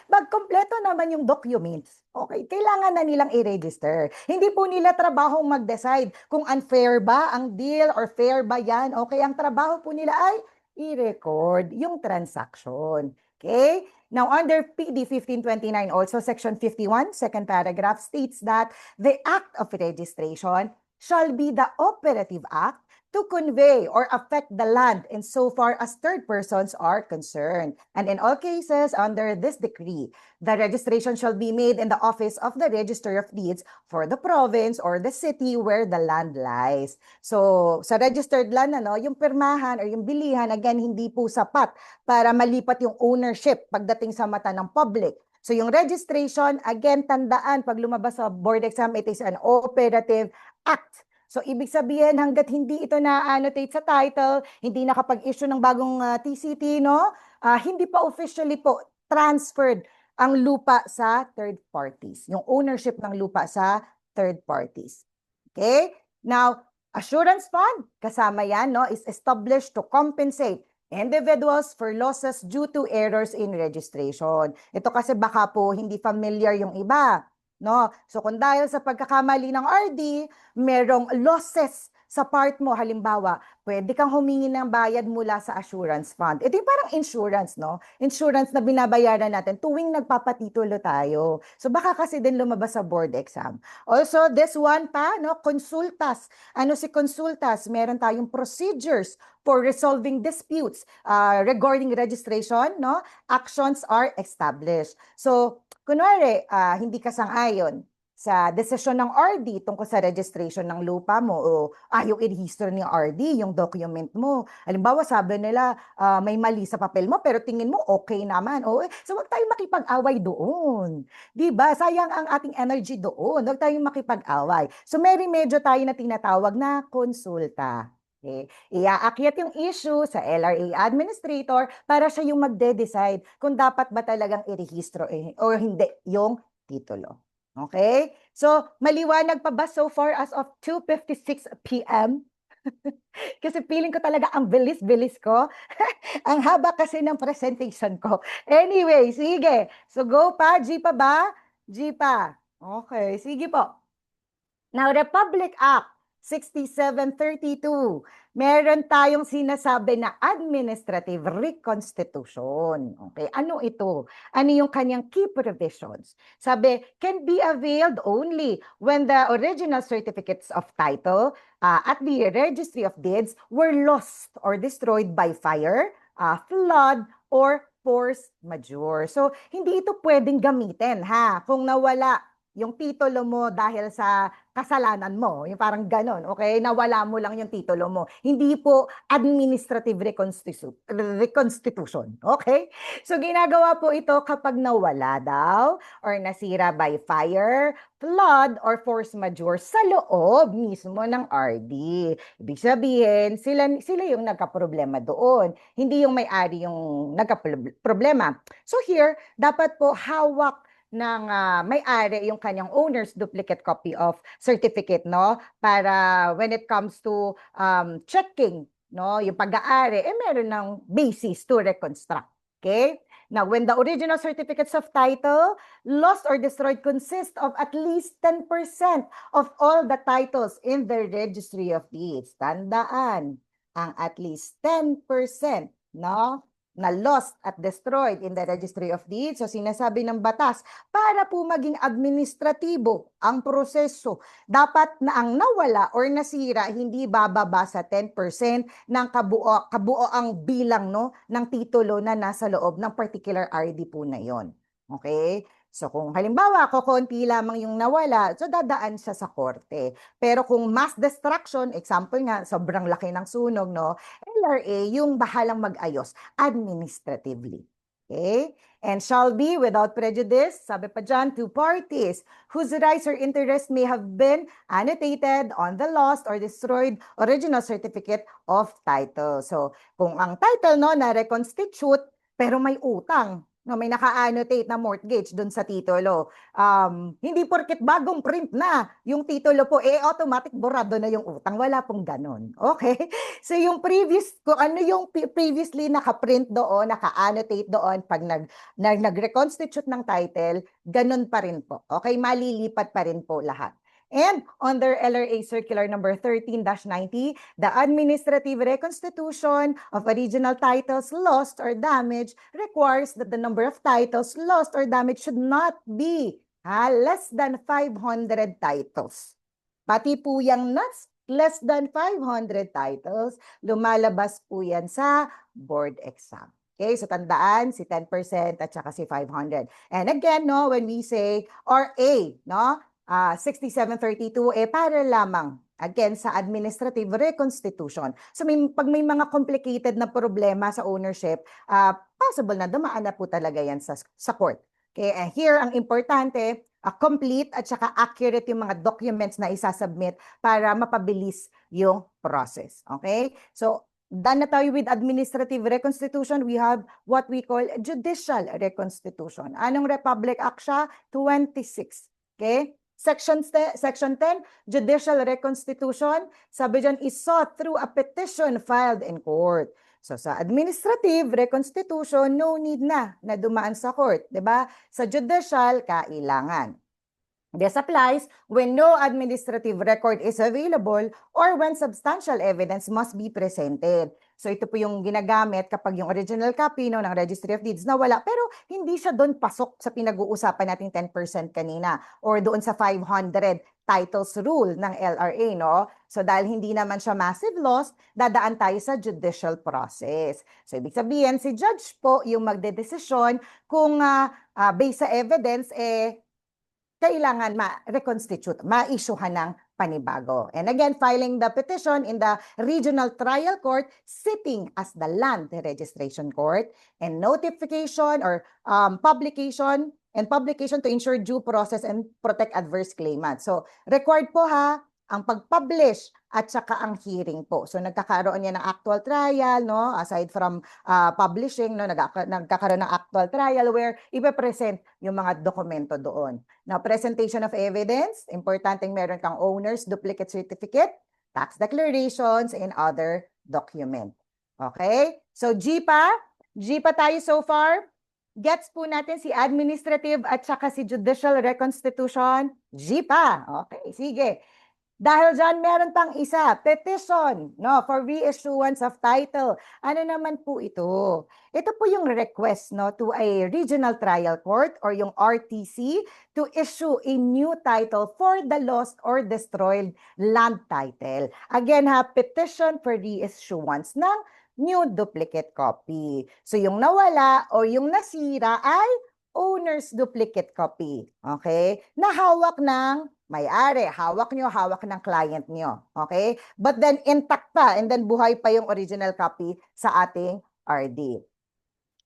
magkompleto naman yung documents. Okay, kailangan na nilang i-register. Hindi po nila trabahong mag-decide kung unfair ba ang deal or fair ba yan. Okay, ang trabaho po nila ay i-record yung transaction. Okay? Now, under PD 1529, also Section 51, second paragraph, states that the act of registration shall be the operative act to convey or affect the land insofar as third persons are concerned. And in all cases under this decree, the registration shall be made in the office of the Register of Deeds for the province or the city where the land lies. So, sa registered land, yung pirmahan or yung bilihan, again, hindi po sapat para malipat yung ownership pagdating sa mata ng public. So, yung registration, again, tandaan, pag lumabas sa board exam, it is an operative act. So, ibig sabihin, hanggat hindi ito na-annotate sa title, hindi nakapag-issue ng bagong TCT, no? Hindi pa officially po transferred ang lupa sa third parties. Yung ownership ng lupa sa third parties. Okay? Now, assurance fund, kasama yan, no? Is established to compensate individuals for losses due to errors in registration. Ito kasi baka po hindi familiar yung iba. No? So kung dahil sa pagkakamali ng RD, merong losses sa part mo, halimbawa, pwede kang humingi ng bayad mula sa assurance fund. Ito yung parang insurance, no? Insurance na binabayaran natin tuwing nagpapatitulo tayo. So baka kasi din lumabas sa board exam. Also, this one pa, no? Consultas. Ano si consultas? Meron tayong procedures for resolving disputes regarding registration, no? Actions are established. So, kunwari, hindi ka sang-ayon sa desisyon ng RD tungkol sa registration ng lupa mo o ayaw i-register ni RD yung document mo. Halimbawa, sabi nila may mali sa papel mo pero tingin mo okay naman. So wag tayong makipag-away doon. 'Di ba? Sayang ang ating energy doon. Wag tayong makipag-away. So may remedyo tayo na tinatawag na konsulta. Okay. Iaakyat yung issue sa LRA administrator para siya yung magde-decide kung dapat ba talagang i-rehistro o hindi yung titulo. Okay? So, maliwanag pa ba so far as of 2:56 p.m.? Kasi feeling ko talaga ang bilis-bilis ko. Ang haba kasi ng presentation ko. Anyway, sige. So, go pa. G pa ba? G pa. Okay, sige po. Now, Republic Act 6732, meron tayong sinasabi na administrative reconstitution. Okay, ano ito? Ano yung kanyang key provisions? Sabi, can be availed only when the original certificates of title at the Registry of Deeds were lost or destroyed by fire, flood, or force majeure. So, hindi ito pwedeng gamitin, kung nawala yung titulo mo dahil sa kasalanan mo, yung parang ganon, okay? Nawala mo lang yung titulo mo. Hindi po administrative reconstitution, okay? So, ginagawa po ito kapag nawala daw or nasira by fire, flood, or force majeure sa loob mismo ng RD. Ibig sabihin, sila yung nagka-problema doon. Hindi yung may-ari yung nagka-problema. So, here, dapat po hawak may-ari yung kanyang owner's duplicate copy of certificate, no? Para when it comes to checking, no, yung pag-aari, meron ng basis to reconstruct. Okay? Now, when the original certificates of title lost or destroyed consist of at least 10% of all the titles in the registry of deeds. Tandaan, ang at least 10%, no, na lost at destroyed in the registry of deeds. So sinasabi ng batas, para po maging administratibo ang proseso, dapat na ang nawala or nasira hindi bababa sa 10% ng kabuoang bilang, no, ng titulo na nasa loob ng particular RD po na yon. Okay? So kung halimbawa, konti lamang yung nawala, so dadaan siya sa korte. Pero kung mass destruction, example nga, sobrang laki ng sunog, no, LRA yung bahalang mag-ayos administratively. Okay? And shall be without prejudice, sabi pa dyan, to parties whose rights or interests may have been annotated on the lost or destroyed original certificate of title. So kung ang title, no, na reconstitute, pero may utang, no, may naka-annotate na mortgage dun sa titulo. Hindi porket bagong print na yung titulo po, automatic borado na yung utang. Wala pong ganon. Okay? So yung kung ano yung previously naka-print doon, naka-annotate doon, pag nag-reconstitute ng title, ganon pa rin po. Okay? Malilipat pa rin po lahat. And under LRA Circular number 13-90, the administrative reconstitution of original titles lost or damaged requires that the number of titles lost or damaged should not be less than 500 titles. Pati po yung less than 500 titles, lumalabas po yan sa board exam. Okay, so tandaan si 10% at saka si 500. And again, no, when we say RA, no, 6732, para lamang, again, sa administrative reconstitution. So pag may mga complicated na problema sa ownership, possible na dumaan na po talaga yan sa court. Okay, and here, ang importante, complete at saka accurate yung mga documents na isasubmit para mapabilis yung process. Okay, so done na tayo with administrative reconstitution. We have what we call judicial reconstitution. Anong Republic Act siya? 26. Okay? Section 10, Judicial Reconstitution, sabi dyan, is sought through a petition filed in court. So sa administrative reconstitution, no need na dumaan sa court, 'di ba? Sa judicial, kailangan. This applies when no administrative record is available or when substantial evidence must be presented. So ito po yung ginagamit kapag yung original copy, no, ng Registry of Deeds nawala, pero hindi siya doon pasok sa pinag-uusapan nating 10% kanina or doon sa 500 titles rule ng LRA, no? So dahil hindi naman siya massive loss, dadaan tayo sa judicial process. So ibig sabihin, si judge po yung magdedesisyon kung based sa evidence, kailangan ma-reconstitute, ma-issuehan ng panibago. And again, filing the petition in the regional trial court sitting as the land registration court, and notification or publication to ensure due process and protect adverse claimants. So required po ang pag-publish at saka ang hearing po. So nagkakaroon yan ng actual trial, no? Aside from publishing, no, nagkakaroon ng actual trial where ipe-present yung mga dokumento doon. Now, presentation of evidence, importanteng meron kang owner's duplicate certificate, tax declarations, and other document. Okay? So GPA tayo so far. Gets po natin si administrative at saka si judicial reconstitution. GPA. Okay, sige. Dahil dyan, meron pang isa, petition, no, for reissuance of title. Ano naman po ito? Ito po yung request, no, to a regional trial court or yung RTC to issue a new title for the lost or destroyed land title. Again, petition for reissuance ng new duplicate copy. So yung nawala o yung nasira ay owner's duplicate copy. Okay? Na hawak ng may-ari, hawak nyo, hawak ng client nyo. Okay? But then intact pa and then buhay pa yung original copy sa ating RD.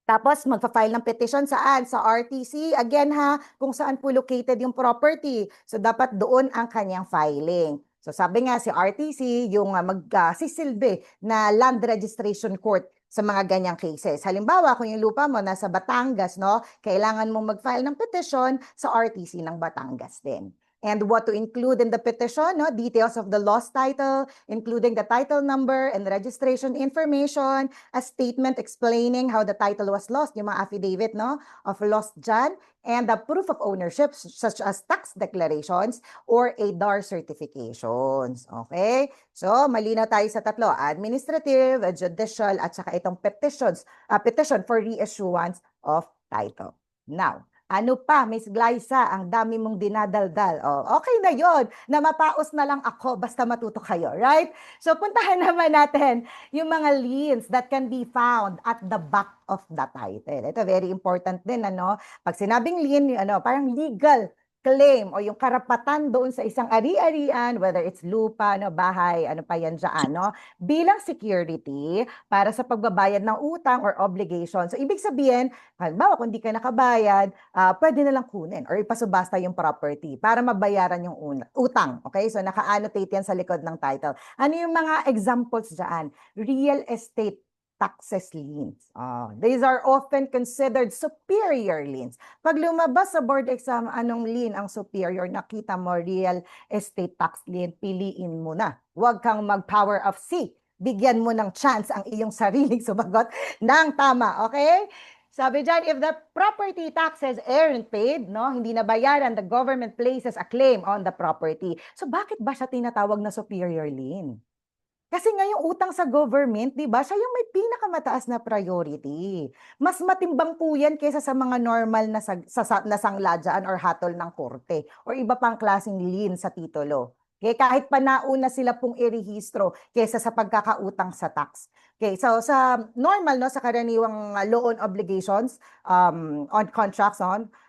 Tapos magpa-file ng petition saan? Sa RTC. Again kung saan po located yung property. So dapat doon ang kanyang filing. So sabi nga si RTC yung magsisilbi na land registration court sa mga ganyang cases. Halimbawa, kung yung lupa mo nasa Batangas, no, kailangan mong mag-file ng petition sa RTC ng Batangas din. And what to include in the petition, no? Details of the lost title, including the title number and registration information, a statement explaining how the title was lost, yung mga affidavit, no, of lost dyan, and the proof of ownership such as tax declarations or ADAR certifications. Okay? So, malinaw tayo sa tatlo, administrative, judicial, at saka itong petition for reissuance of title. Now, ano pa, Miss Glyza, ang dami mong dinadaldal. Oh, okay na yon, na mapaos na lang ako basta matuto kayo, right? So, puntahan naman natin yung mga liens that can be found at the back of the title. Ito, very important din, ano? Pag sinabing lien, ano, parang legal claim o yung karapatan doon sa isang ari-arian, whether it's lupa, no, bahay, ano pa yan dyan, no? Bilang security para sa pagbabayad ng utang or obligation. So, ibig sabihin, halimbawa, kung di ka nakabayad, pwede na lang kunin or ipasubasta yung property para mabayaran yung utang. Okay? So, naka-annotate yan sa likod ng title. Ano yung mga examples dyan? Real estate taxes liens. These are often considered superior liens. Pag lumabas sa board exam, anong lien ang superior? Nakita mo real estate tax lien, piliin mo na. Huwag kang mag-power of C. Bigyan mo ng chance ang iyong sariling sumagot ng tama. Okay? Sabi dyan, if the property taxes aren't paid, no, hindi na bayaran, the government places a claim on the property. So bakit ba siya tinatawag na superior lien? Kasi nga yung utang sa government, di ba, siya yung may pinakamataas na priority. Mas matimbang po yan kaysa sa mga normal na, na sangla dyan or hatol ng korte or iba pang klaseng lien sa titulo. Okay, kahit pa nauna sila pong irehistro kaysa sa pagkakautang sa tax. Okay, so sa normal, no, sa karaniwang loan obligations on contracts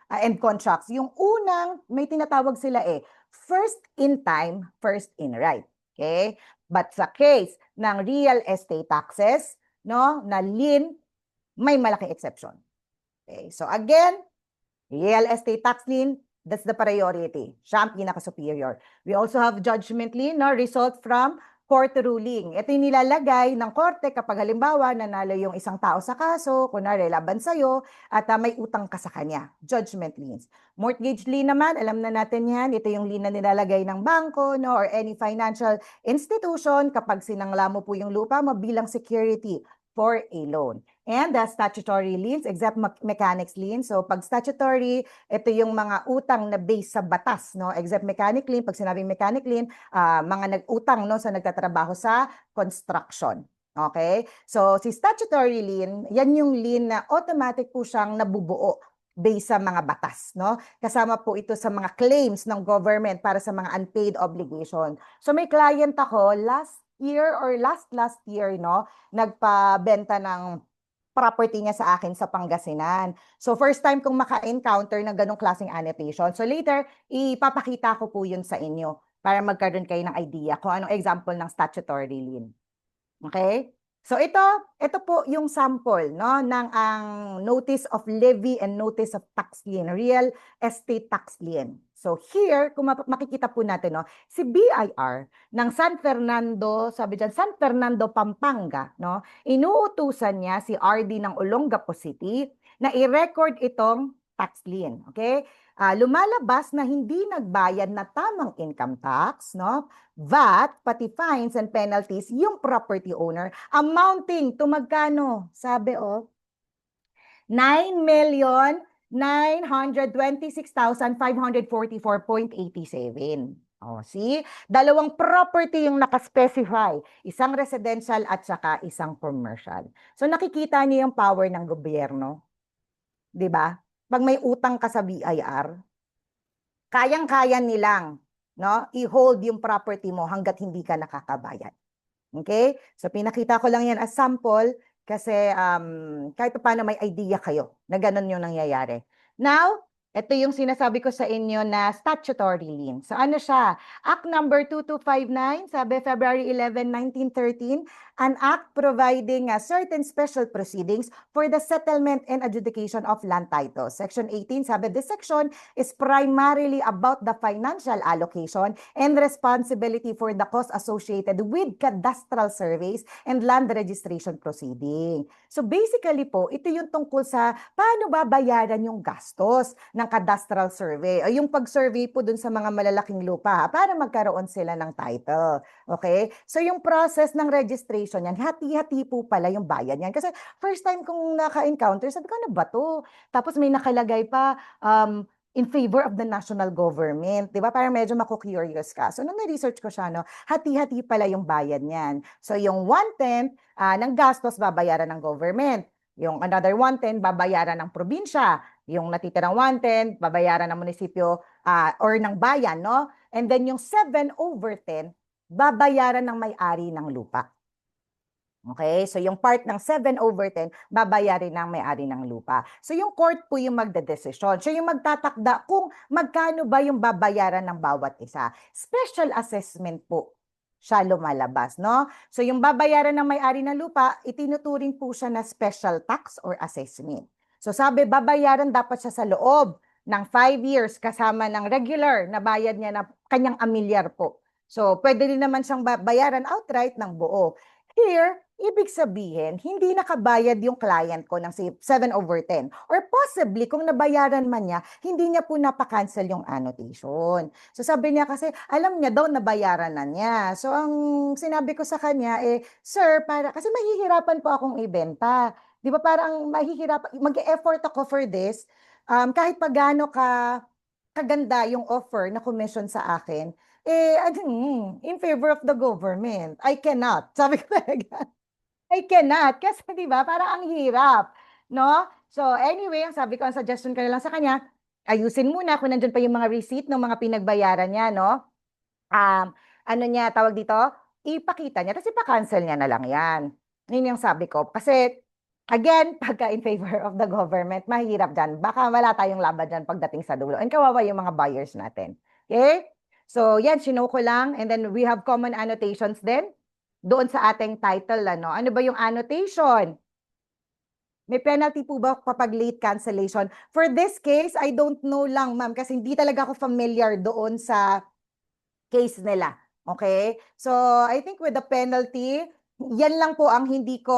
and contracts, yung unang may tinatawag sila first in time, first in right. Okay? But sa case ng real estate taxes, no, na lien, may malaking exception. Okay? So again, real estate tax lien, that's the priority. Siya ang pinaka-superior. We also have judgment lien, no, result from court ruling. Ito yung nilalagay ng korte kapag halimbawa nanalo yung isang tao sa kaso, kunwari laban sa'yo, at may utang ka sa kanya. Judgment liens. Mortgage lien naman, alam na natin yan, ito yung lien na nilalagay ng bangko, no, or any financial institution kapag sinangla mo po yung lupa mo bilang security for a loan. And the statutory liens, exempt mechanics liens. So pag statutory, ito yung mga utang na based sa batas, no? Exempt mechanic lien, pag sinabing mechanic lien, mga nag-utang, no, sa nagtatrabaho sa construction. Okay? So si statutory lien, yan yung lien na automatic po siyang nabubuo based sa mga batas, no? Kasama po ito sa mga claims ng government para sa mga unpaid obligation. So may client ako last year or last year, no, nagpabenta ng property niya sa akin sa Pangasinan. So first time kong maka-encounter ng ganong klaseng annotation. So later, ipapakita ko po yun sa inyo para magkaroon kayo ng idea kung anong example ng statutory lien. Okay? So ito po yung sample, no, ng ang notice of levy and notice of tax lien, real estate tax lien. So here, kung makikita po natin, no, si BIR ng San Fernando, sabi dyan, San Fernando, Pampanga, no, inuutusan niya si RD ng Olongapo City na i-record itong tax lien. Okay? Lumalabas na hindi nagbayad na tamang income tax, no, VAT, pati fines and penalties, yung property owner, amounting to magkano? Sabi, 9,926,544.87. See? Dalawang property yung nakaspecify. Isang residential at saka isang commercial. So nakikita niyo yung power ng gobyerno. 'Di ba? Pag may utang ka sa BIR, kayang-kaya nilang, no, i-hold yung property mo hanggat hindi ka nakakabayad. Okay? So pinakita ko lang yan as sample kasi kahit paano may idea kayo na ganun yung nangyayari. Now, Ito yung sinasabi ko sa inyo na statutory lien. So ano siya? Act number 2259, sabi February 11, 1913, an act providing certain special proceedings for the settlement and adjudication of land titles. Section 18, sabi this section is primarily about the financial allocation and responsibility for the costs associated with cadastral surveys and land registration proceeding. So basically po, ito yung tungkol sa paano babayaran yung gastos ng cadastral survey o yung pag-survey po dun sa mga malalaking lupa para magkaroon sila ng title. Okay? So yung process ng registration yan, hati-hati po pala yung bayad yan. Kasi first time kong naka-encounter, sabi ko, ano ba to? Tapos may nakalagay pa, in favor of the national government. Di ba? Parang medyo maku-curious ka. So, nung na-research ko siya, no, hati-hati pala yung bayad niyan. So, yung 1/10 ng gastos babayaran ng government. Yung another 1/10 babayaran ng probinsya. Yung natitirang 1/10 babayaran ng munisipyo or ng bayan, no? And then yung 7/10 babayaran ng may-ari ng lupa. Okay? So yung part ng 7/10 babayarin ng may-ari ng lupa. So yung court po yung magdedesisyon. So yung magtatakda kung magkano ba yung babayaran ng bawat isa. Special assessment po siya lumalabas, no? So yung babayaran ng may-ari ng lupa, itinuturing po siya na special tax or assessment. So sabi, babayaran dapat siya sa loob ng 5 years kasama ng regular na bayad niya na kanyang amilyar po. So pwede rin naman siyang bayaran outright ng buo. Here, ibig sabihin, hindi nakabayad yung client ko ng 7/10. Or possibly, kung nabayaran man niya, hindi niya po napakancel yung annotation. So sabi niya kasi, alam niya daw nabayaran na niya. So ang sinabi ko sa kanya, Sir, kasi mahihirapan po akong ibenta. Di ba parang mahihirapan, mag-e-effort ako for this. Kahit pa gaano kaganda yung offer na commission sa akin, in favor of the government. I cannot. Sabi ko talaga, I cannot. Kasi di ba, parang ang hirap. No? So anyway, ang sabi ko, ang suggestion ko na lang sa kanya, ayusin muna kung nandyan pa yung mga receipt ng mga pinagbayaran niya, no? Ano niya, tawag dito? Ipakita niya, tapos ipa-cancel niya na lang yan. Yun yung sabi ko. Kasi, again, pagka in favor of the government, mahirap dyan. Baka wala tayong laban dyan pagdating sa dulo. And kawawa yung mga buyers natin. Okay? So, yan, sinow ko lang. And then, we have common annotations din doon sa ating title. Ano ba yung annotation? May penalty po ba kapag late cancellation? For this case, I don't know lang, ma'am, kasi hindi talaga ako familiar doon sa case nila. Okay? So, I think with the penalty, yan lang po ang hindi ko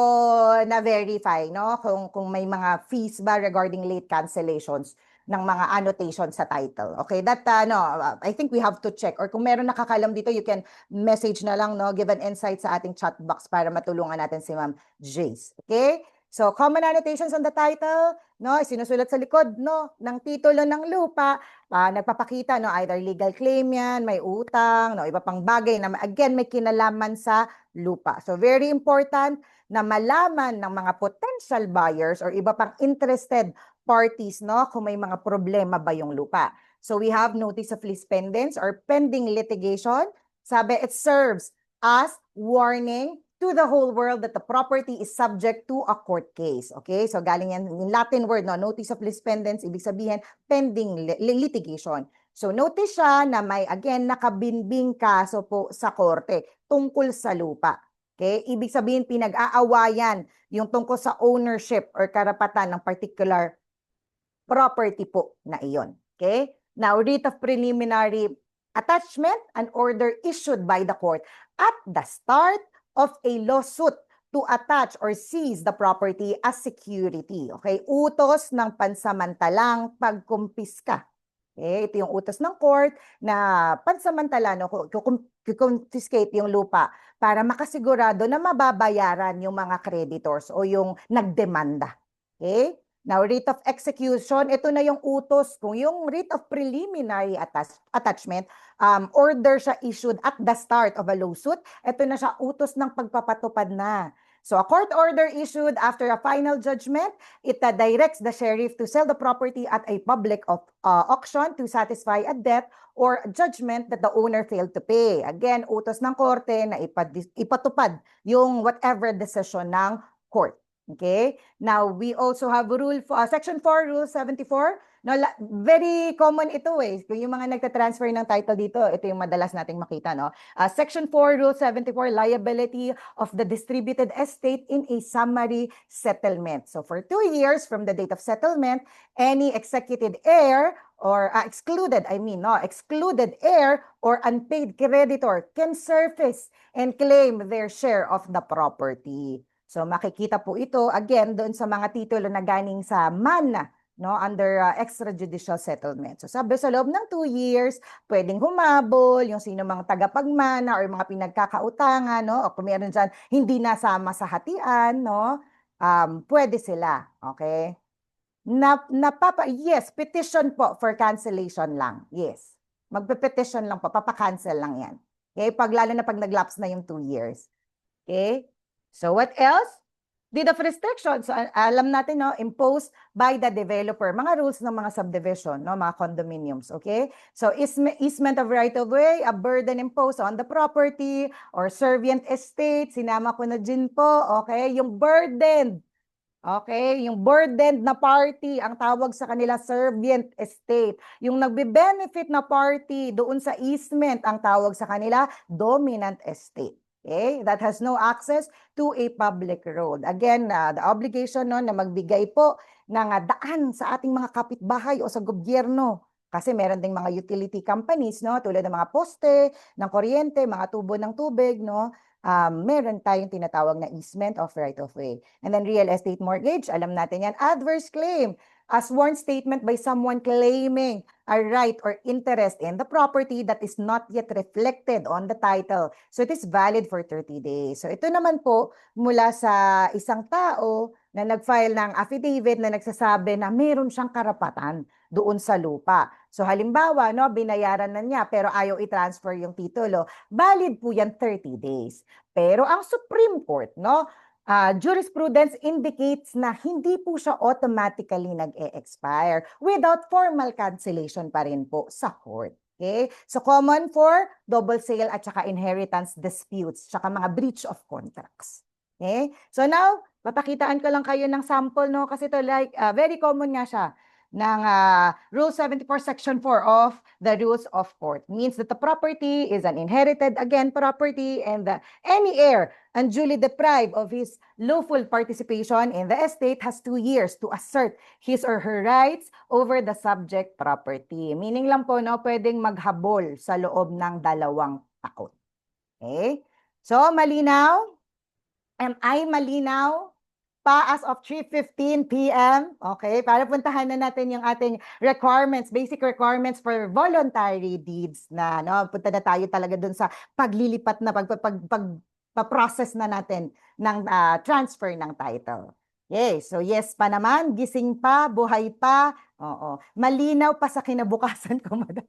na-verify, no? Kung may mga fees ba regarding late cancellations ng mga annotation sa title. Okay, that I think we have to check. Or kung meron nakakalam dito, you can message na lang, no? Give an insight sa ating chat box para matulungan natin si Ma'am Jace. Okay? So, common annotations on the title, no? Sinusulat sa likod, no? Ng titulo ng lupa, nagpapakita, no? Either legal claim yan, may utang, no? Iba pang bagay na, again, may kinalaman sa lupa. So, very important na malaman ng mga potential buyers or iba pang interested parties, no? Kung may mga problema ba yung lupa. So, we have notice of lease pendants or pending litigation. Sabi, it serves as warning to the whole world that the property is subject to a court case. Okay? So, galing yan in Latin word, no? Notice of lease pendants, ibig sabihin, pending litigation. So, notice siya na may, again, nakabinbing kaso po sa korte tungkol sa lupa. Okay? Ibig sabihin, pinag-aawayan yung tungkol sa ownership or karapatan ng particular property po na iyon. Okay? Now, writ of preliminary attachment, an order issued by the court at the start of a lawsuit to attach or seize the property as security. Okay? Utos ng pansamantalang pagkumpiska. Okay? Ito yung utos ng court na pansamantala, no, confiscate yung lupa para makasigurado na mababayaran yung mga creditors o yung nagdemanda. Okay? Now, writ of execution, ito na yung utos. Kung yung writ of preliminary attachment, order siya issued at the start of a lawsuit, ito na siya utos ng pagpapatupad na. So, a court order issued after a final judgment, it directs the sheriff to sell the property at a public auction to satisfy a debt or judgment that the owner failed to pay. Again, utos ng korte na ipatupad yung whatever decision ng court. Okay? Now, we also have Section 4, Rule 74. No, very common ito eh. Kung yung mga nagta-transfer ng title dito, ito yung madalas nating makita, no? Section 4, Rule 74, liability of the distributed estate in a summary settlement. So for 2 years from the date of settlement, any executed heir or excluded heir or unpaid creditor can surface and claim their share of the property. So makikita po ito again doon sa mga titulo na galing sa MAN, no, under extrajudicial settlement. So sabi sa loob ng 2 years, pwedeng humabol yung sino mga tagapagmana or mga pinagkakautangan, no, o kung meron dyan hindi nasama sa hatian, no, pwede sila, okay? Yes, petition po for cancellation lang. Yes. Magpe-petition lang po, papa-cancel lang yan. Okay? Lalo na pag nag-lapse na yung 2 years. Okay? So what else? Deed of restriction. So alam natin, no, imposed by the developer. Mga rules ng mga subdivision, no, mga condominiums, okay? So easement of right of way, a burden imposed on the property or servient estate, sinama ko na din po, okay? Yung burden. Okay, yung burdened na party, ang tawag sa kanila servient estate. Yung nagbe-benefit na party doon sa easement, ang tawag sa kanila dominant estate. Okay, that has no access to a public road. Again, the obligation no, na magbigay po ng daan sa ating mga kapitbahay o sa gobyerno. Kasi meron ding mga utility companies, no, tulad ng mga poste, ng kuryente, mga tubo ng tubig, no, meron tayong tinatawag na easement of right of way. And then real estate mortgage, alam natin yan, adverse claim, a sworn statement by someone claiming a right or interest in the property that is not yet reflected on the title. So it is valid for 30 days. So ito naman po mula sa isang tao na nag-file ng affidavit na nagsasabi na meron siyang karapatan doon sa lupa. So halimbawa, no, binayaran na niya pero ayaw i-transfer yung titulo, valid po yan 30 days. Pero ang Supreme Court, no, jurisprudence indicates na hindi po siya automatically nag-e-expire without formal cancellation pa rin po sa court. Okay? So common for double sale at saka inheritance disputes, saka mga breach of contracts. Okay? So now, papakitaan ko lang kayo ng sample, no, kasi ito like very common nga siya ng Rule 74 Section 4 of the Rules of Court. Means that the property is an inherited, again, property and any heir unduly deprived of his lawful participation in the estate has 2 years to assert his or her rights over the subject property. Meaning lang po, no, pwedeng maghabol sa loob ng 2 taon. Okay? So, malinaw? Am I malinaw? Pa as of 3:15 p.m. Okay, para puntahan na natin yung ating requirements, basic requirements for voluntary deeds na, no, punta na tayo talaga dun sa paglilipat na pag-process na natin ng transfer ng title. Okay, so yes pa naman, gising pa, buhay pa, oo. Malinaw pa sa kinabukasan ko, madam.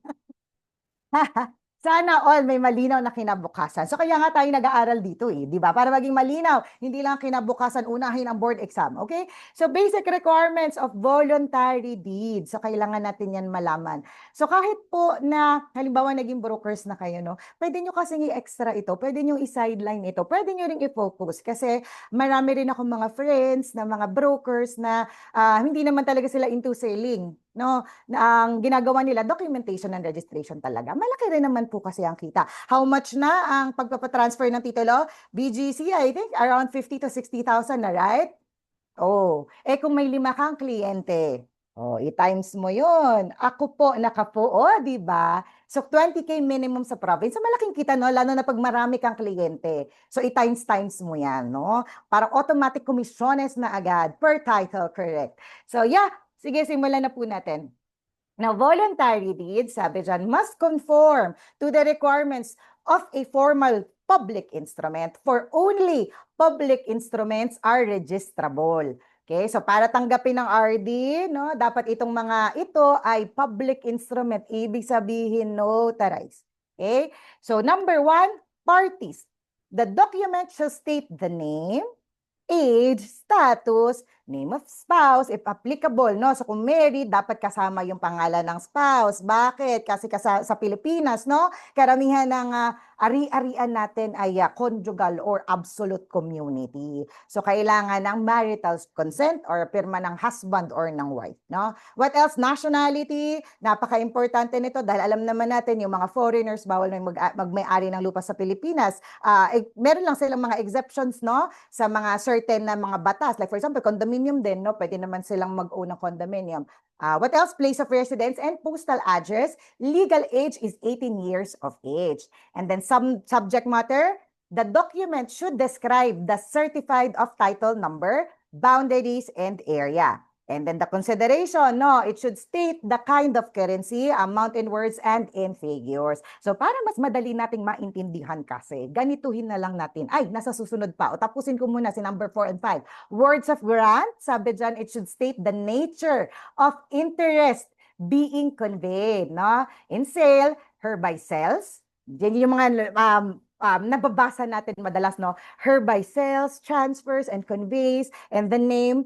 Sana all may malinaw na kinabukasan. So kaya nga tayo nag-aaral dito eh, di ba? Para maging malinaw, hindi lang kinabukasan, unahin ang board exam, okay? So basic requirements of voluntary deeds. So kailangan natin yan malaman. So kahit po na, halimbawa naging brokers na kayo, no? Pwede nyo kasing i-extra ito, pwede nyo i-sideline ito, pwede nyo rin i-focus. Kasi marami rin ako mga friends na mga brokers na hindi naman talaga sila into selling. No, ang ginagawa nila documentation and registration talaga. Malaki rin naman po kasi ang kita. How much na ang pagpapatransfer ng titulo? BGC, I think around 50 to 60,000 na, right? Oh, kung may 5 kang kliyente, i-times mo 'yon. Ako po nakapo, di ba? So 20K minimum sa province. So malaking kita, no, lalo na pag marami kang kliyente. So i-times mo 'yan, no? Para automatic commissiones na agad per title, correct. So yeah, sige, simulan na po natin. Now, voluntary deeds, sabi dyan, must conform to the requirements of a formal public instrument, for only public instruments are registrable. Okay, so para tanggapin ng RD, no, dapat itong mga ito ay public instrument, ibig sabihin notarized. Okay, so number 1, parties. The document shall state the name, age, status, name of spouse, if applicable, no? So kung married, dapat kasama yung pangalan ng spouse. Bakit? Kasi sa Pilipinas, no? Karamihan ng ari-arian natin ay conjugal or absolute community. So kailangan ng marital consent or pirma ng husband or ng wife, no? What else? Nationality, napaka-importante nito dahil alam naman natin yung mga foreigners bawal na magmay-ari ng lupa sa Pilipinas. Meron lang silang mga exceptions, no? Sa mga certain na mga batas. Like for example, condominium din, no? Pwede naman silang mag-own ng condominium. What else? Place of residence and postal address. Legal age is 18 years of age. And then some subject matter, the document should describe the certified of title number, boundaries, and area. And then the consideration, no, it should state the kind of currency, amount in words and in figures. So para mas madali nating maintindihan kasi, ganituhin na lang natin. Ay, nasa susunod pa. O tapusin ko muna si number 4 and 5. Words of grant, sabi dyan, it should state the nature of interest being conveyed, no? In sale, hereby sells. Yan yung mga nababasa natin madalas, no? Hereby sells, transfers, and conveys, and the name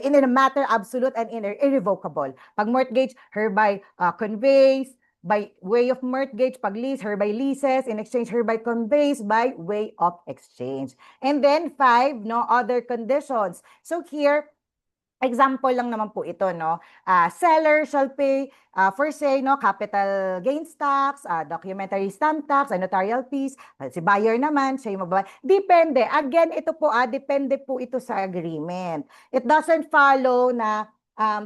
in a matter absolute and irrevocable. Pag mortgage, hereby conveys, by way of mortgage. Pag lease, hereby leases. In exchange, hereby conveys by way of exchange. And then 5, no, other conditions. So here, example lang naman po ito, no? Seller shall pay for say, no, capital gains tax, documentary stamp tax, notarial fees. Si buyer naman, siya yung magbabayad. Depende. Again, ito po, depende po ito sa agreement. It doesn't follow na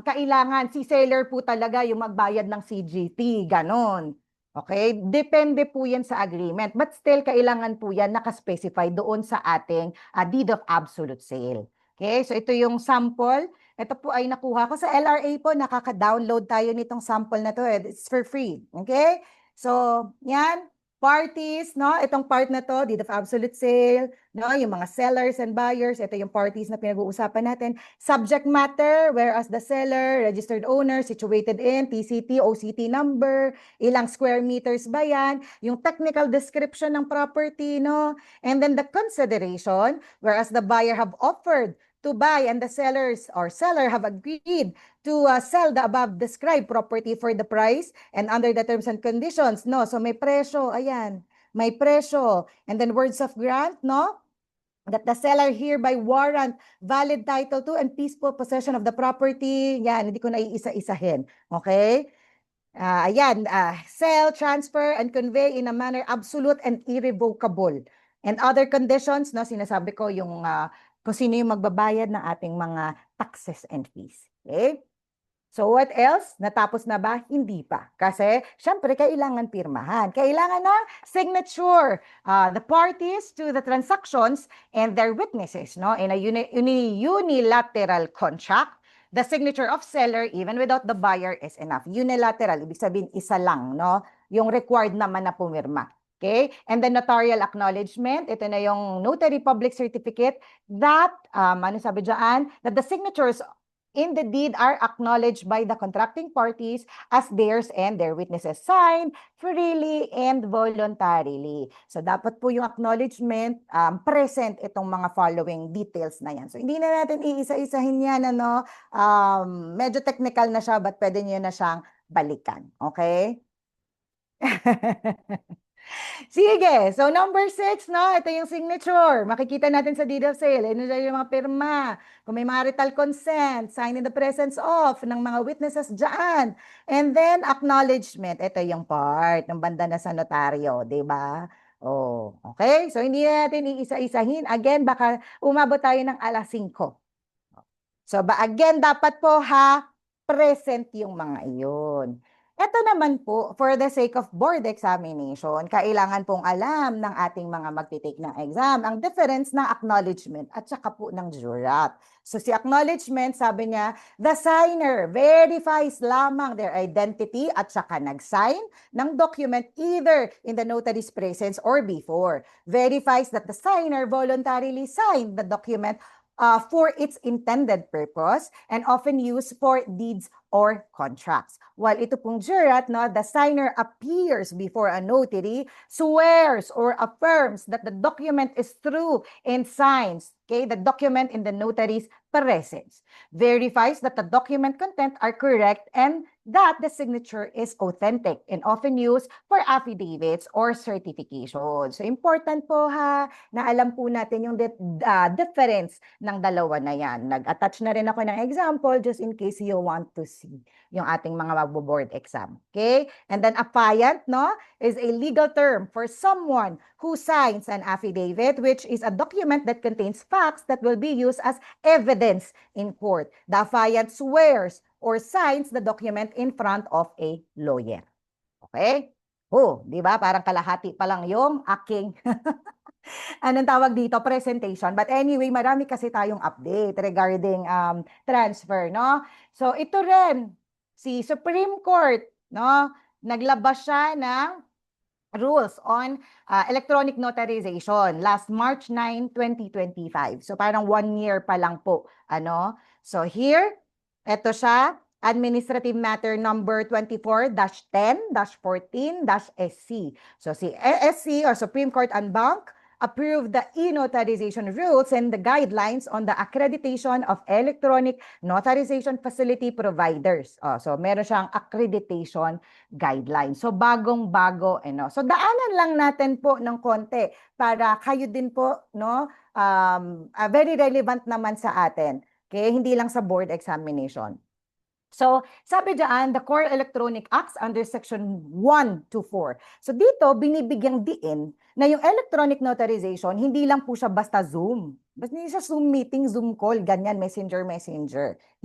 kailangan si seller po talaga yung magbayad ng CGT. Ganon. Okay? Depende po yan sa agreement. But still, kailangan po yan nakaspecify doon sa ating deed of absolute sale. Okay, so ito yung sample. Ito po ay nakuha ko sa LRA po. Nakaka-download tayo nitong sample na to. It's for free. Okay? So, yan. Parties, no? Itong part na to, deed of absolute sale, no? Yung mga sellers and buyers, ito yung parties na pinag-uusapan natin. Subject matter, whereas the seller, registered owner, situated in, TCT, OCT number, ilang square meters ba yan, yung technical description ng property, no? And then the consideration, whereas the buyer have offered to buy and the sellers or seller have agreed to sell the above described property for the price and under the terms and conditions, no? So may presyo, ayan, may presyo. And then words of grant, no? That the seller hereby warrant valid title to and peaceful possession of the property. Yan, hindi ko na iisa-isahin. Okay? Ayan, sell, transfer, and convey in a manner absolute and irrevocable. And other conditions, no, sinasabi ko yung kung sino yung magbabayad ng ating mga taxes and fees. Okay? So what else? Natapos na ba? Hindi pa. Kasi, syempre, kailangan pirmahan. Kailangan ng signature. The parties to the transactions and their witnesses, no? In a unilateral contract, the signature of seller, even without the buyer, is enough. Unilateral, ibig sabihin, isa lang, no? Yung required naman na pumirma. Okay? And the notarial acknowledgement, ito na yung notary public certificate that, ano sabi dyan, that the signatures in the deed are acknowledged by the contracting parties as theirs and their witnesses signed freely and voluntarily. So dapat po yung acknowledgement present itong mga following details na yan. So hindi na natin iisa-isahin yan, ano, medyo technical na siya but pwede nyo na siyang balikan. Okay? Sige, so number 6, no? Ito yung signature. Makikita natin sa deed of sale. Ano yung mga pirma. Kung may marital consent, sign in the presence of ng mga witnesses dyan. And then, acknowledgement. Ito yung part ng banda na sa notaryo, di ba? Oh, okay? So, hindi natin iisa-isahin. Again, baka umabot tayo ng alas 5. So, again, dapat po present yung mga iyon. Ito naman po, for the sake of board examination, kailangan pong alam ng ating mga magtitake ng exam ang difference ng acknowledgement at saka po ng jurat. So si acknowledgement, sabi niya, the signer verifies lamang their identity at saka nag-sign ng document either in the notary's presence or before. Verifies that the signer voluntarily signed the document for its intended purpose and often used for deeds or contracts. While ito pong jurat, no, the signer appears before a notary, swears or affirms that the document is true and signs, okay, the document in the notary's presence, verifies that the document content are correct and that the signature is authentic and often used for affidavits or certification. So important po ha, na alam po natin yung difference ng dalawa na yan. Nag-attach na rin ako ng example just in case you want to see yung ating mga magbo-board exam. Okay? And then affiant, no, is a legal term for someone who signs an affidavit, which is a document that contains facts that will be used as evidence in court. The affiant swears or signs the document in front of a lawyer. Okay? Oh, di ba? Parang kalahati pa lang yung aking anong tawag dito? Presentation. But anyway, marami kasi tayong update regarding transfer, no? So ito rin, si Supreme Court, no? Naglabas siya ng rules on electronic notarization last March 9, 2025. So parang 1 year pa lang po. Ano? So here, ito siya, Administrative Matter Number 24-10-14-SC. So si SC or Supreme Court en banc approved the e-notarization rules and the guidelines on the accreditation of electronic notarization facility providers. So meron siyang accreditation guidelines. So bagong-bago, ano. So daanan lang natin po ng konti para kayo din po, no, very relevant naman sa atin. Okay, hindi lang sa board examination. So, sabi dyan, the Core Electronic Acts under Section 1 to 4. So, dito, binibigyang diin na yung electronic notarization, hindi lang po siya basta Zoom. Basta hindi siya Zoom meeting, Zoom call, ganyan, messenger.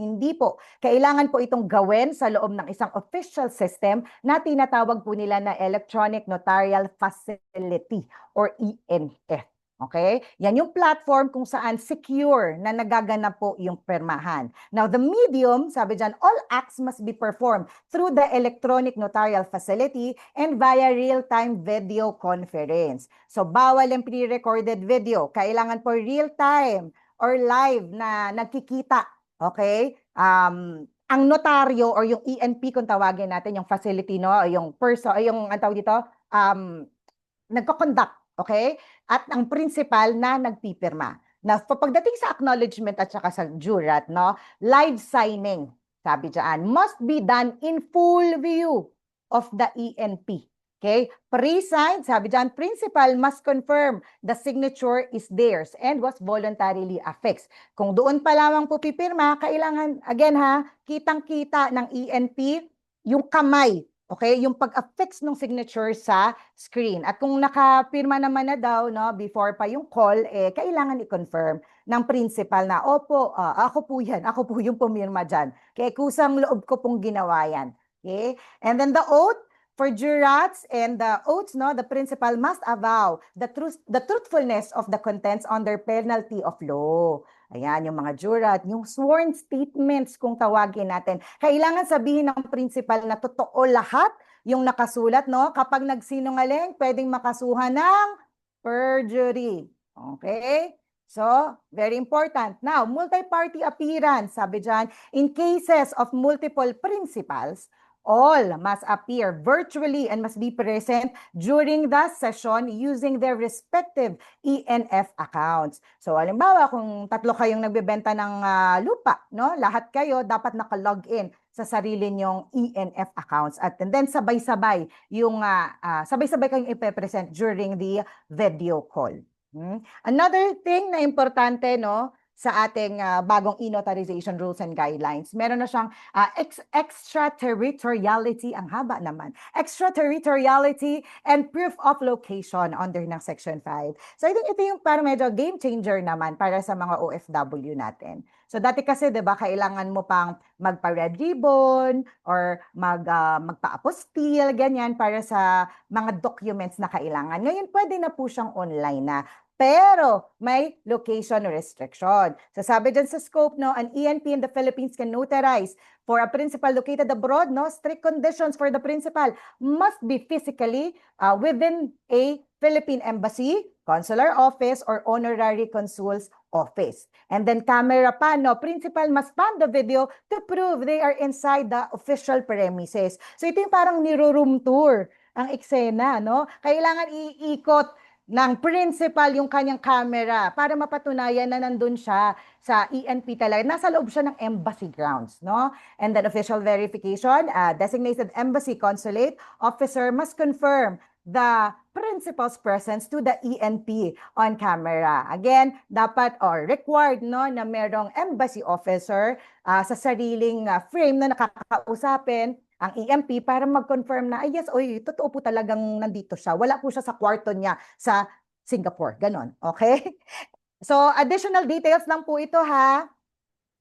Hindi po. Kailangan po itong gawin sa loob ng isang official system na tinatawag po nila na Electronic Notarial Facility or ENF. Okay? Yan yung platform kung saan secure na nagaganap po yung permahan. Now, the medium, sabi dyan, all acts must be performed through the electronic notarial facility and via real-time video conference. So, bawal yung pre-recorded video. Kailangan po real-time or live na nagkikita. Okay? Ang notaryo or yung ENP kung tawagin natin, yung facility, no? Yung person, yung, ang tawag dito, nagko-conduct. Okay? At ang principal na nagpipirma. Na pagdating sa acknowledgement at saka sa jurat, no, live signing, sabi dyan, must be done in full view of the ENP. Okay? Pre-signed, sabi dyan, principal must confirm the signature is theirs and was voluntarily affixed. Kung doon pa lamang po pipirma, kailangan, again ha, kitang-kita ng ENP yung kamay. Okay, yung pag-affix ng signature sa screen. At kung nakapirma naman na daw, no, before pa yung call, kailangan i-confirm ng principal na, opo, ako po yan, ako po yung pumirma dyan. Kaya kusang loob ko pong ginawa yan. Okay? And then the oath, for jurats and the oaths, no, the principal must avow the truthfulness of the contents under penalty of law. Ayan, yung mga jurat, yung sworn statements kung tawagin natin. Kailangan sabihin ng principal na totoo lahat yung nakasulat, no? Kapag nagsinungaling, pwedeng makasuhan ng perjury. Okay? So, very important. Now, multi-party appearance, sabi dyan, in cases of multiple principals, all must appear virtually and must be present during the session using their respective ENF accounts. So, halimbawa, kung 3 kayong nagbebenta ng lupa, no? Lahat kayo dapat naka-login sa sarili nyong ENF accounts. At and then sabay-sabay yung sabay-sabay kayong ipe-present during the video call. Another thing na importante, no, sa ating bagong e-notarization rules and guidelines. Meron na siyang extraterritoriality, ang haba naman, extraterritoriality and proof of location under ng Section 5. So I think ito yung parang medyo game changer naman para sa mga OFW natin. So dati kasi, 'di ba, kailangan mo pang magpa-red ribbon or magpa-apostille, ganyan, para sa mga documents na kailangan. Ngayon, pwede na po siyang online na. Pero may location restriction. So sabi dyan sa scope, no, an ENP in the Philippines can notarize for a principal located abroad, no, strict conditions for the principal must be physically within a Philippine embassy, consular office, or honorary consuls office. And then camera pa, no? Principal must pan the video to prove they are inside the official premises. So ito yung parang niro-room tour ang eksena, no? Kailangan iikot ng principal yung kanyang camera para mapatunayan na nandun siya sa ENP talaga. Nasa loob siya ng embassy grounds, no? And then official verification, designated embassy consulate officer must confirm the principal's presence to the ENP on camera. Again, dapat or required, no, na merong embassy officer sa sariling frame na nakakausapin ang EMP para mag-confirm na, yes, oy, totoo po talagang nandito siya. Wala po siya sa kwarto niya sa Singapore. Ganon. Okay? So, additional details lang po ito, ha?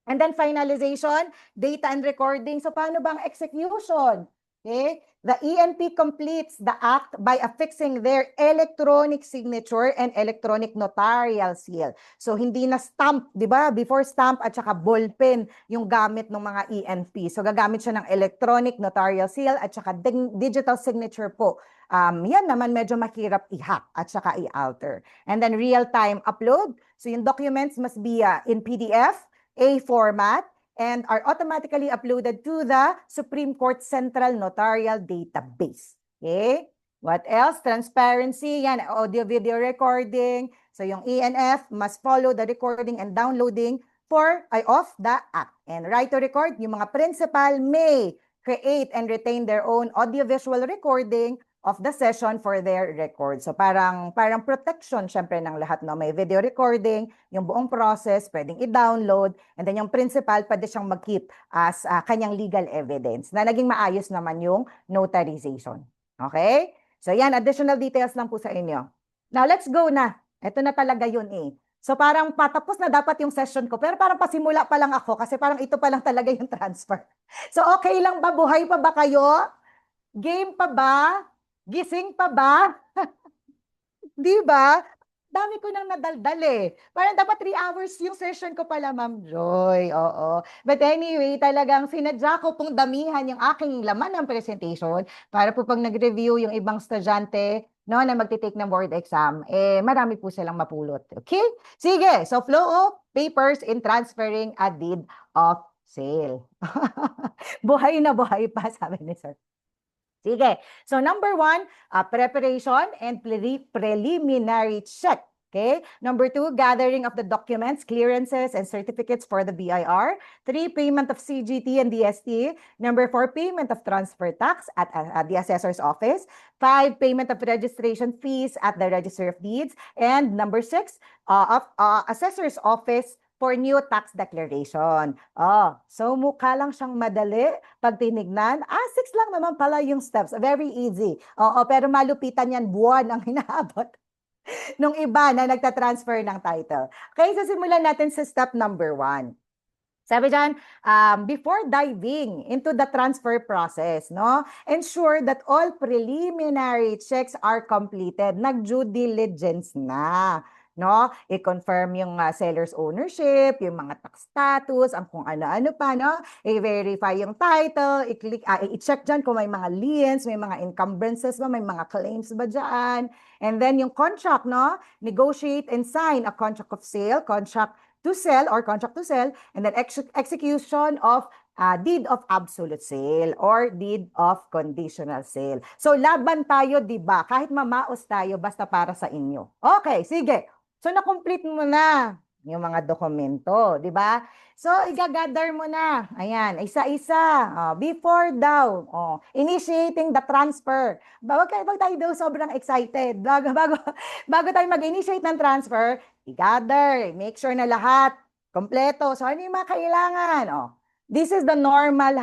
And then finalization, data and recording. So, paano bang execution? Okay? The ENP completes the act by affixing their electronic signature and electronic notarial seal. So, hindi na stamp, di ba? Before stamp at saka ballpen yung gamit ng mga ENP. So, gagamit siya ng electronic notarial seal at saka digital signature po. Yan naman medyo mahirap i-hack at saka i-alter. And then real-time upload. So, yung documents must be in PDF, A format, and are automatically uploaded to the Supreme Court Central Notarial Database. Okay? What else? Transparency, yan, audio-video recording. So yung ENF must follow the recording and downloading of the act. And right to record, yung mga principal may create and retain their own audio-visual recording of the session for their record. So parang protection syempre ng lahat, no? May video recording, yung buong process pwedeng i-download, and then yung principal pwede siyang mag-keep as kanyang legal evidence na naging maayos naman yung notarization. Okay? So yan, additional details lang po sa inyo. Now let's go na. Ito na talaga yun eh. So parang patapos na dapat yung session ko, pero parang pasimula pa lang ako kasi parang ito pa lang talaga yung transfer. So okay lang ba? Buhay pa ba kayo? Game pa ba? Gising pa ba? Di ba? Dami ko nang nadaldal eh. Parang dapat 3 hours yung session ko pala, Ma'am Joy. Oo. But anyway, talagang sinadya ko pong damihan yung aking laman ng presentation para po pag nag-review yung ibang estudyante, no, na magti-take ng board exam, marami po silang mapulot. Okay? Sige. So, flow of papers in transferring a deed of sale. Buhay na buhay pa, sabi ni Sir. Sige. So, number 1, preparation and preliminary check. Okay. Number 2, gathering of the documents, clearances, and certificates for the BIR. 3, payment of CGT and DST. Number 4, payment of transfer tax at the assessor's office. 5, payment of registration fees at the Register of Deeds. And number 6, assessor's office for new tax declaration. So mukha lang siyang madali pag tinignan. 6 lang naman pala yung steps. Very easy. Pero malupitan yan, buwan ang hinaabot nung iba na nagtatransfer ng title. Okay, so simulan natin sa step number 1. Sabi dyan, before diving into the transfer process, no, ensure that all preliminary checks are completed. Nag-due diligence na. No, i-confirm yung seller's ownership, yung mga tax status, ang kung ano-ano pa, no? I-verify yung title, i-click, i-check dyan kung may mga liens, may mga encumbrances ba, may mga claims ba dyan. And then yung contract, no? Negotiate and sign a contract of sale, contract to sell, and then execution of deed of absolute sale or deed of conditional sale. So laban tayo, di ba? Kahit mamaos tayo, basta para sa inyo. Okay, sige. So, na-complete mo na yung mga dokumento, di ba? So, i-gather mo na. Ayan, isa-isa. Before daw, initiating the transfer. Wag tayo daw sobrang excited. Bago tayo mag-initiate ng transfer, i-gather, make sure na lahat kompleto. So, ano yung mga kailangan? This is the normal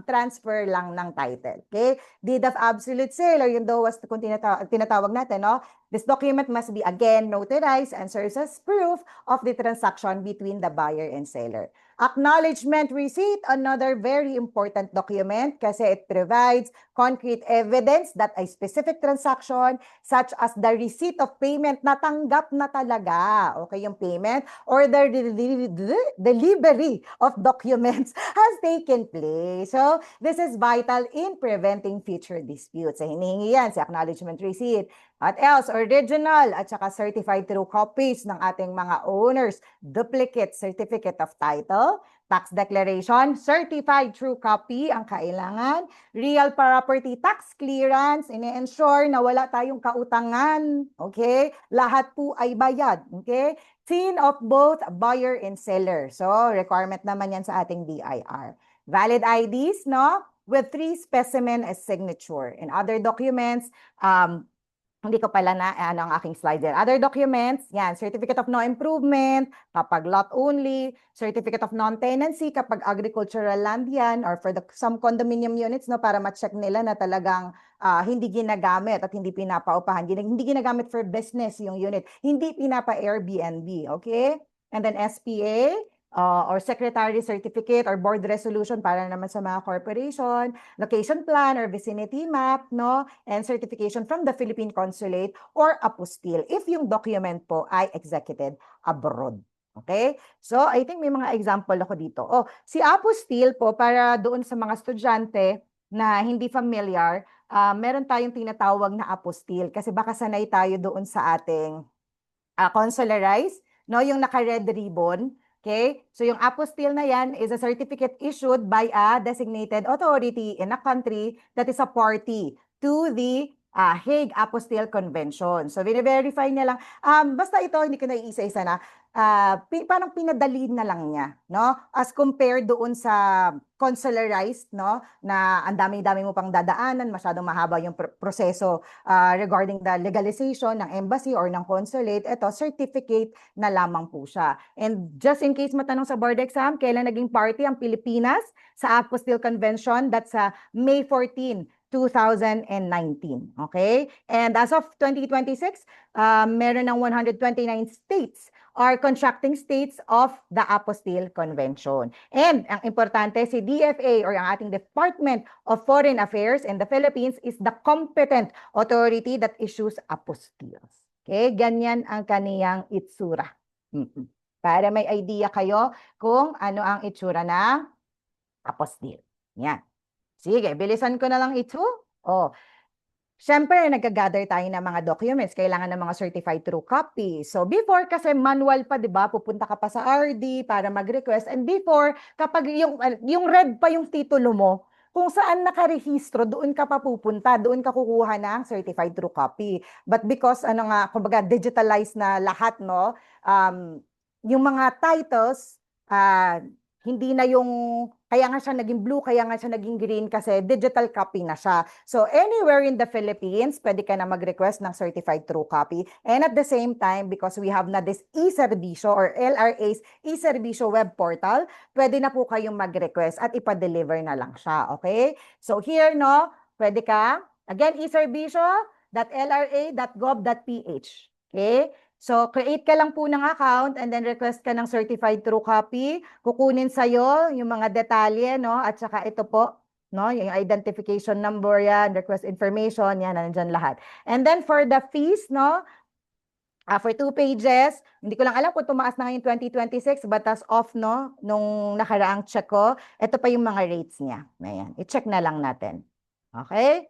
transfer lang ng title. Okay? Deed of absolute sale or yung DOAS kung tinatawag natin, no? This document must be again notarized and serves as proof of the transaction between the buyer and seller. Acknowledgement receipt, another very important document kasi it provides concrete evidence that a specific transaction such as the receipt of payment natanggap na talaga, okay, yung payment or the delivery of documents has taken place. So, this is vital in preventing future disputes. Hinihingi yan sa acknowledgement receipt. At else, original at saka certified true copies ng ating mga owners, duplicate certificate of title, tax declaration, certified true copy ang kailangan, real property tax clearance, ini-ensure na wala tayong kautangan, okay? Lahat po ay bayad, okay? Scene of both buyer and seller. So, requirement naman yan sa ating BIR. Valid IDs, no? With 3 specimen as signature. And other documents, hindi ko pala na ang aking slide there. Other documents, yan, certificate of no improvement, kapag lot only, certificate of non-tenancy, kapag agricultural land yan, or for some condominium units, no, para ma-check nila na talagang hindi ginagamit at hindi pinapaupahan. Hindi ginagamit for business yung unit. Hindi pinapa-Airbnb, okay? And then SPA, or secretary certificate or board resolution para naman sa mga corporation, location plan or vicinity map, no? And certification from the Philippine Consulate or apostille if yung document po ay executed abroad. Okay? So, I think may mga example ako dito. Oh, si apostille po, para doon sa mga estudyante na hindi familiar, meron tayong tinatawag na apostille kasi baka sanay tayo doon sa ating consularized, no? Yung naka-red ribbon. Okay? So yung apostille na yan is a certificate issued by a designated authority in a country that is a party to the Hague Apostille Convention. So verify niya lang. Basta ito, hindi ko na iisa-isa na. Parang pinadali na lang niya, no? As compared doon sa consularized, no? Na ang dami-dami mo pang dadaanan, masyadong mahaba yung proseso regarding the legalization ng embassy or ng consulate. Ito, certificate na lamang po siya. And just in case matanong sa board exam, kailan naging party ang Pilipinas sa Apostille Convention? That's May 14, 2019. Okay? And as of 2026, meron ng 129 states are contracting states of the Apostille Convention. And ang importante, si DFA or ang ating Department of Foreign Affairs in the Philippines is the competent authority that issues apostilles. Okay? Ganyan ang kaniyang itsura. Para may idea kayo kung ano ang itsura ng apostille. Yan. Sige, bilisan ko na lang ito. Oh, siyempre, nag-gather tayo ng mga documents. Kailangan ng mga certified true copy. So, before kasi manual pa, di ba? Pupunta ka pa sa RD para mag-request. And before, kapag yung red pa yung titulo mo, kung saan nakarehistro, doon ka pa pupunta. Doon ka kukuha ng certified true copy. But because, kumbaga, digitalized na lahat, no? Yung mga titles, hindi na yung, kaya nga siya naging blue, kaya nga siya naging green kasi digital copy na siya. So anywhere in the Philippines, pwede ka na mag-request ng certified true copy. And at the same time, because we have na this e-servicio or LRA's e-servicio web portal, pwede na po kayong mag-request at ipa-deliver na lang siya. Okay? So here, no, pwede ka, again, e-servicio.lra.gov.ph. Okay? So, create ka lang po ng account and then request ka ng certified true copy. Kukunin sa'yo yung mga detalye, no? At saka ito po, no? Yung identification number yan, request information, yan, nandyan lahat. And then for the fees, no? For 2 pages, hindi ko lang alam kung tumaas na ngayon 2026, but as of, no? Nung nakaraang check ko, ito pa yung mga rates niya. Ayan, i-check na lang natin. Okay?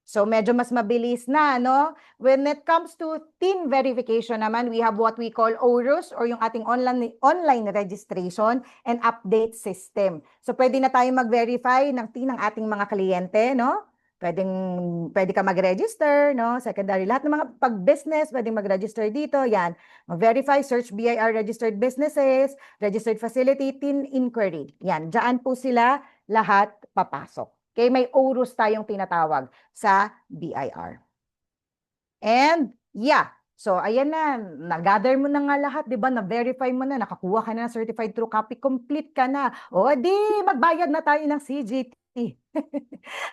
So medyo mas mabilis na, no? When it comes to TIN verification naman, we have what we call ORUS or yung ating online registration and update system. So pwede na tayong mag-verify ng TIN ng ating mga kliyente, no? Pwede ka mag-register, no? Secondary, lahat ng mga pag-business, pwedeng mag-register dito, yan. Mag-verify, search BIR registered businesses, registered facility, TIN inquiry. Yan, dyan po sila lahat papasok. Okay, may ORUS tayong tinatawag sa BIR. And yeah, so ayan na, nag-gather mo na nga lahat, di ba? Na-verify mo na, nakakuha ka na ng certified true copy, complete ka na. O di, magbayad na tayo ng CGT.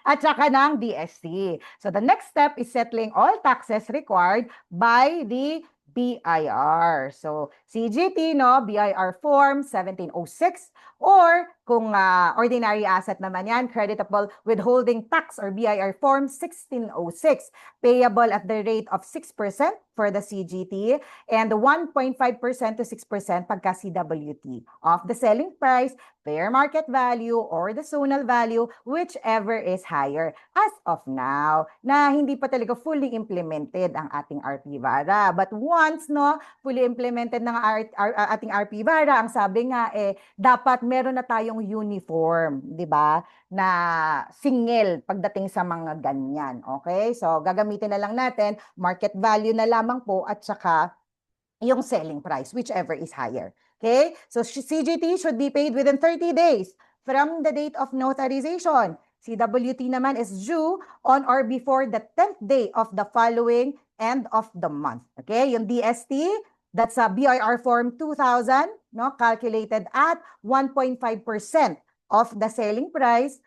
At saka ng DSC. So the next step is settling all taxes required by the BIR. So CGT, no, BIR form 1706 or Kung ordinary asset naman yan, creditable withholding tax or BIR Form 1606, payable at the rate of 6% for the CGT and 1.5% to 6% pagka CWT of the selling price, fair market value, or the zonal value, whichever is higher. As of now, na hindi pa talaga fully implemented ang ating RP Vara. But once fully implemented ng ating RP Vara, ang sabi nga dapat meron na tayong uniform, di ba? Na singil pagdating sa mga ganyan. Okay? So, gagamitin na lang natin market value na lamang po at saka yung selling price, whichever is higher. Okay? So, CGT should be paid within 30 days from the date of notarization. CWT naman is due on or before the 10th day of the following end of the month. Okay? Yung DST, that's a BIR Form 2000, calculated at 1.5% of the selling price,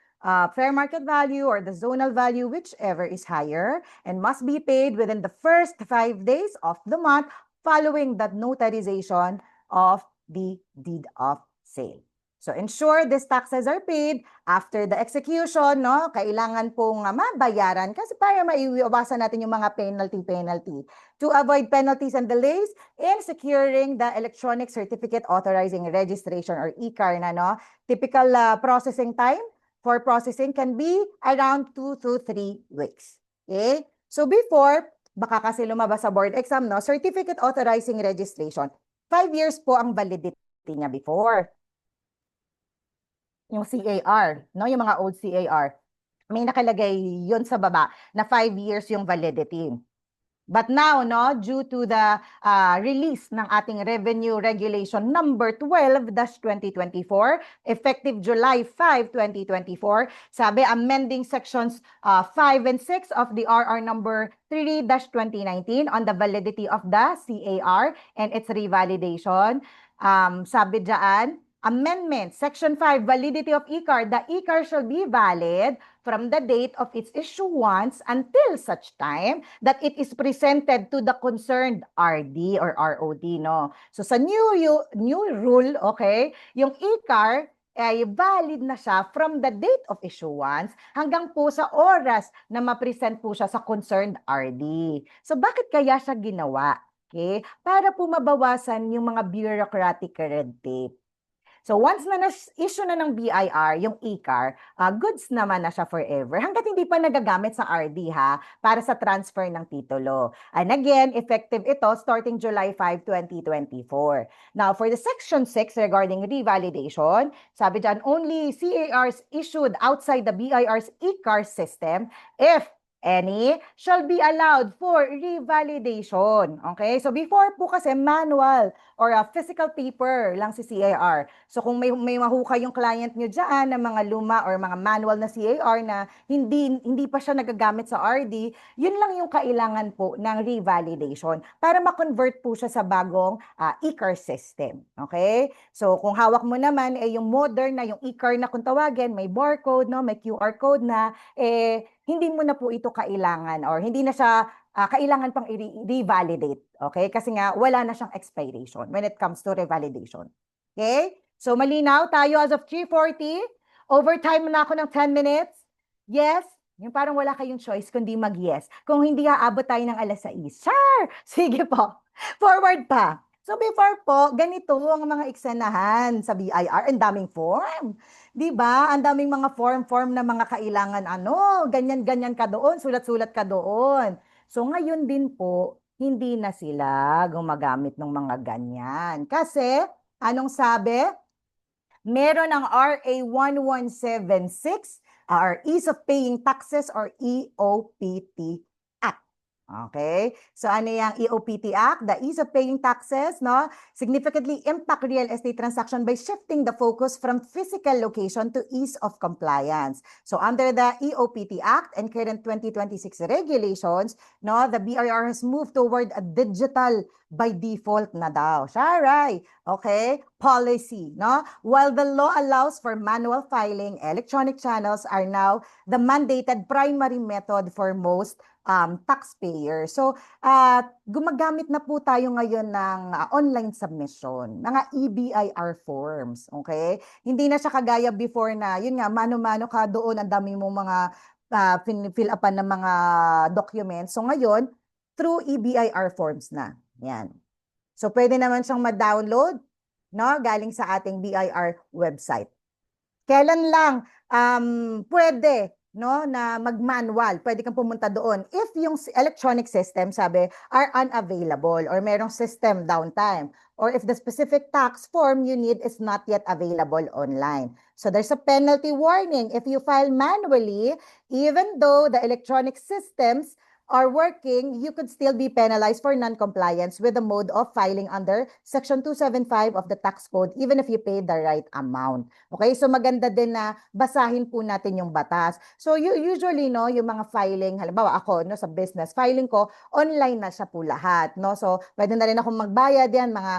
fair market value or the zonal value, whichever is higher, and must be paid within the first 5 days of the month following the notarization of the deed of sale. So ensure these taxes are paid after the execution, kailangan pong mabayaran kasi para maiwasan natin yung mga penalty to avoid penalties and delays in securing the electronic certificate authorizing registration or ECAR typical processing time for processing can be around 2 to 3 weeks. Okay? So before, baka kasi lumabas sa board exam, certificate authorizing registration, 5 years po ang validity niya before. Yung CAR, yung mga old CAR, may nakalagay yun sa baba na 5 years yung validity. But now, due to the release ng ating Revenue Regulation number 12-2024, effective July 5, 2024, sabi amending sections 5 and 6 of the RR number 3-2019 on the validity of the CAR and its revalidation. Sabi dyan, Amendment, Section 5, Validity of ECAR. The ECAR shall be valid from the date of its issuance until such time that it is presented to the concerned RD or ROD, So sa new rule, okay, yung ECAR ay valid na siya from the date of issuance hanggang po sa oras na ma-present po siya sa concerned RD. So bakit kaya siya ginawa? Okay? Para po mabawasan yung mga bureaucratic red tape. So once na issue na ng BIR, yung ECAR, goods naman na siya forever hanggat hindi pa nagagamit sa RD para sa transfer ng titulo. And again, effective ito starting July 5, 2024. Now, for the Section 6 regarding revalidation, sabi dyan, only CARs issued outside the BIR's ECAR system if any shall be allowed for revalidation. Okay? So before po kasi manual or a physical paper lang si CAR. So kung may mahukay yung client nyo dyan na mga luma or mga manual na CAR na hindi pa siya nagagamit sa RD, yun lang yung kailangan po ng revalidation para ma-convert po siya sa bagong ECAR system. Okay? So kung hawak mo naman yung modern na yung ECAR na kung tawagin, may barcode, may QR code na, hindi mo na po ito kailangan or hindi na siya kailangan pang i-revalidate. Okay? Kasi nga, wala na siyang expiration when it comes to revalidation. Okay? So, malinaw tayo as of 3:40. Overtime na ako ng 10 minutes. Yes? Yung parang wala kayong choice kundi mag-yes. Kung hindi aabot tayo ng alas 6. Sure! Sige po. Forward pa. So before po, ganito ang mga eksanahan sa BIR. Ang daming form. Di ba? Ang daming mga form na mga kailangan ganyan-ganyan ka doon, sulat-sulat ka doon. So ngayon din po, hindi na sila gumagamit ng mga ganyan. Kasi, anong sabi? Meron ang RA 1176, or Ease of Paying Taxes or EOPT. Okay? So ano yung EOPT Act? The ease of paying taxes, significantly impact real estate transaction by shifting the focus from physical location to ease of compliance. So under the EOPT Act and current 2026 regulations, the BIR has moved toward a digital by default na daw. Sharay, okay? Policy, While the law allows for manual filing, electronic channels are now the mandated primary method for most taxpayer. So, gumagamit na po tayo ngayon ng online submission, mga EBIR forms, okay? Hindi na siya kagaya before na, yun nga, mano-mano ka doon, ang dami mong mga fill upan ng mga documents. So, ngayon, through EBIR forms na. Yan. So, pwede naman siyang ma-download, no, galing sa ating BIR website. Kailan lang pwede, no, na mag-manual, pwede kang pumunta doon if yung electronic system, sabi, are unavailable or merong system downtime, or if the specific tax form you need is not yet available online. So there's a penalty warning if you file manually, even though the electronic systems are working, you could still be penalized for non-compliance with the mode of filing under Section 275 of the tax code, even if you paid the right amount. Okay, so maganda din na basahin po natin yung batas. So usually, no, yung mga filing, halimbawa ako, no, sa business, filing ko, online na siya po lahat, no? So pwede na rin akong magbayad yan, mga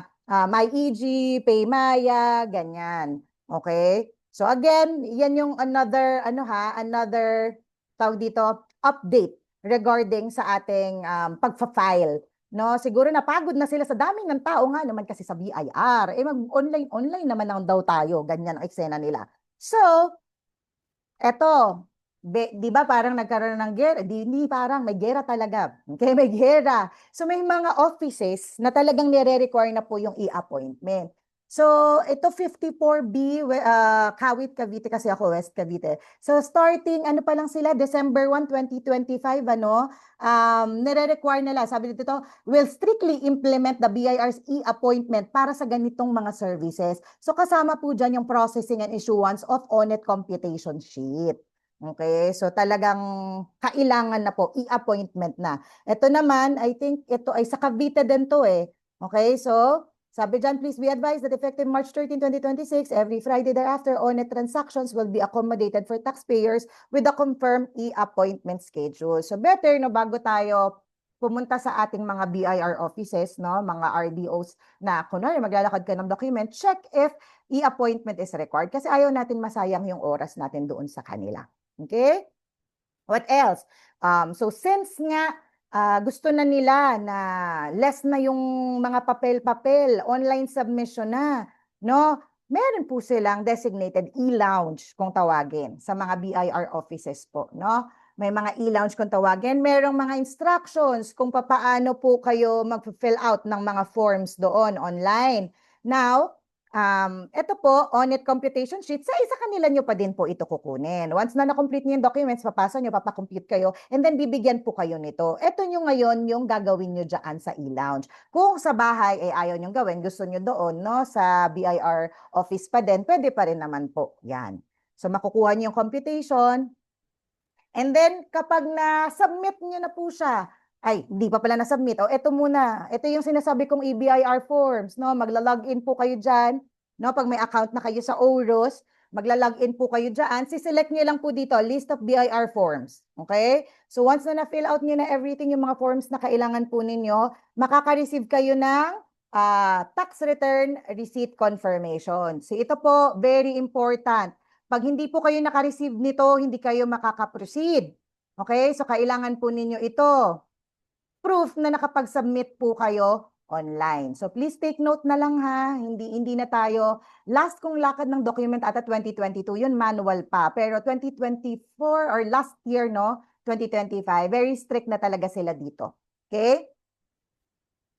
MyEG, PayMaya, ganyan. Okay? So again, yan yung another, another, tawag dito, update regarding sa ating pagfa-file. No, siguro napagod na sila sa daming ng tao nga naman kasi sa BIR. Mag-online naman lang daw tayo. Ganyan ang eksena nila. So, eto, di ba parang nagkaroon ng gera? Hindi parang, may gera talaga. Okay, may gera. So, may mga offices na talagang nire-require na po yung e-appointment. So, ito 54B, Kawit, Cavite, kasi ako West Cavite. So, starting, ano pa lang sila, December 1, 2025, nire-require nila, sabi dito, will strictly implement the BIR's e-appointment para sa ganitong mga services. So, kasama po dyan yung processing and issuance of on-it computation sheet. Okay, so talagang kailangan na po, e-appointment na. Ito naman, I think ito ay sa Cavite din to eh. Okay, so sabi dyan, please be advised that effective March 13, 2026, every Friday thereafter, on-it transactions will be accommodated for taxpayers with a confirmed e-appointment schedule. So better, no, bago tayo pumunta sa ating mga BIR offices, no, mga RDOs na kunwari maglalakad ka ng document, check if e-appointment is required kasi ayaw natin masayang yung oras natin doon sa kanila. Okay? What else? So since nga gusto na nila na less na yung mga papel-papel, online submission na, no? Meron po silang designated e-lounge kung tawagin sa mga BIR offices po, no? May mga e-lounge kung tawagin, merong mga instructions kung paano po kayo mag-fill out ng mga forms doon online. Now, ito po, on-it computation sheet, sa isa kanila nyo pa din po ito kukunin. Once na na-complete nyo yung documents, papasa nyo, papakompute kayo, and then bibigyan po kayo nito. Ito nyo ngayon yung gagawin nyo dyan sa e-lounge. Kung sa bahay ay ayaw nyo gawin, gusto nyo doon, no, sa BIR office pa din, pwede pa rin naman po. Yan. So makukuha nyo yung computation, and then kapag na-submit nyo na po siya, ay, hindi pa pala na-submit. O, ito muna. Ito yung sinasabi kong EBIR forms, no? Magla-login po kayo dyan, no? Pag may account na kayo sa OROS, magla-login po kayo dyan. Si-select nyo lang po dito, list of BIR forms. Okay? So, once na na-fill out nyo na everything, yung mga forms na kailangan po ninyo, makaka-receive kayo ng tax return receipt confirmation. So, ito po, very important. Pag hindi po kayo naka-receive nito, hindi kayo makaka-proceed. Okay? So, kailangan po ninyo ito. Proof na nakapag-submit po kayo online. So please take note na lang ha, hindi na tayo, last kong lakad ng document ata 2022, yun manual pa, pero 2024 or last year, no, 2025, very strict na talaga sila dito. Okay?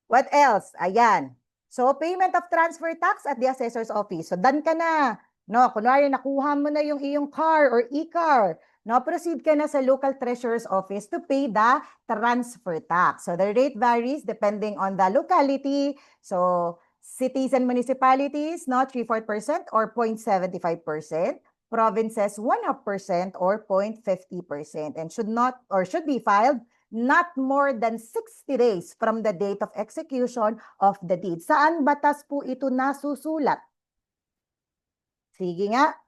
What else? Ayan. So payment of transfer tax at the assessor's office. So done ka na. No, kunwari nakuha mo na yung iyong car or e-car. No, proceed ka na sa local treasurer's office to pay the transfer tax. So the rate varies depending on the locality. So cities and municipalities, no, 3/4% or 0.75%. Provinces, 1.5% or 0.50%, and should be filed not more than 60 days from the date of execution of the deed. Saan batas po ito nasusulat? Sige nga.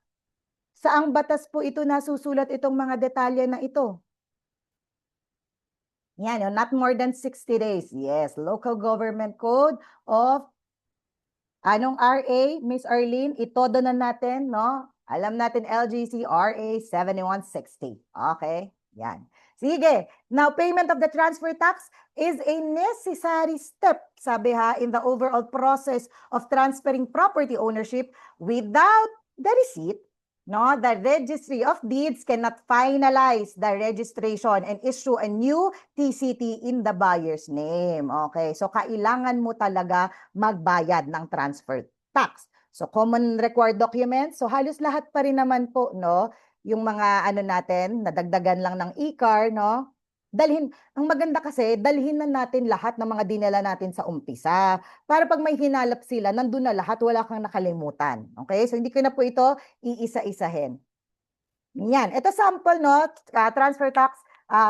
Saang batas po ito nasusulat itong mga detalye na ito? Yan, not more than 60 days. Yes, Local Government Code of anong RA, Miss Arlene? Itodo na natin, no? Alam natin LGC RA 7160. Okay, yan. Sige. Now, payment of the transfer tax is a necessary step, sabi ha, in the overall process of transferring property ownership. Without the receipt, no, the Registry of Deeds cannot finalize the registration and issue a new TCT in the buyer's name. Okay, so kailangan mo talaga magbayad ng transfer tax. So common required documents, so halos lahat pa rin naman po, no, yung mga ano natin, nadagdagan lang ng e-car, no? Dalhin, ang maganda kasi, dalhin na natin lahat ng mga dinala natin sa umpisa. Para pag may hinalap sila, nandun na lahat, wala kang nakalimutan. Okay? So hindi ko na po ito iisa-isahin. Yan. Ito sample, no? Transfer tax,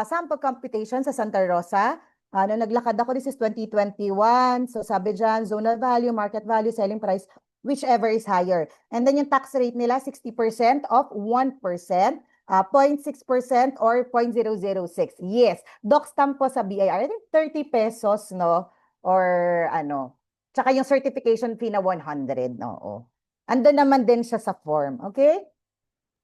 sample computation sa Santa Rosa. Naglakad ako, this is 2021. So sabi dyan, zonal value, market value, selling price, whichever is higher. And then yung tax rate nila, 60% of 1%. 0.6% or 0.006. Yes. Doc stamp po sa BIR. I think 30 pesos, no? Or ano. Tsaka yung certification fee na 100. Oo. Ando naman din siya sa form. Okay?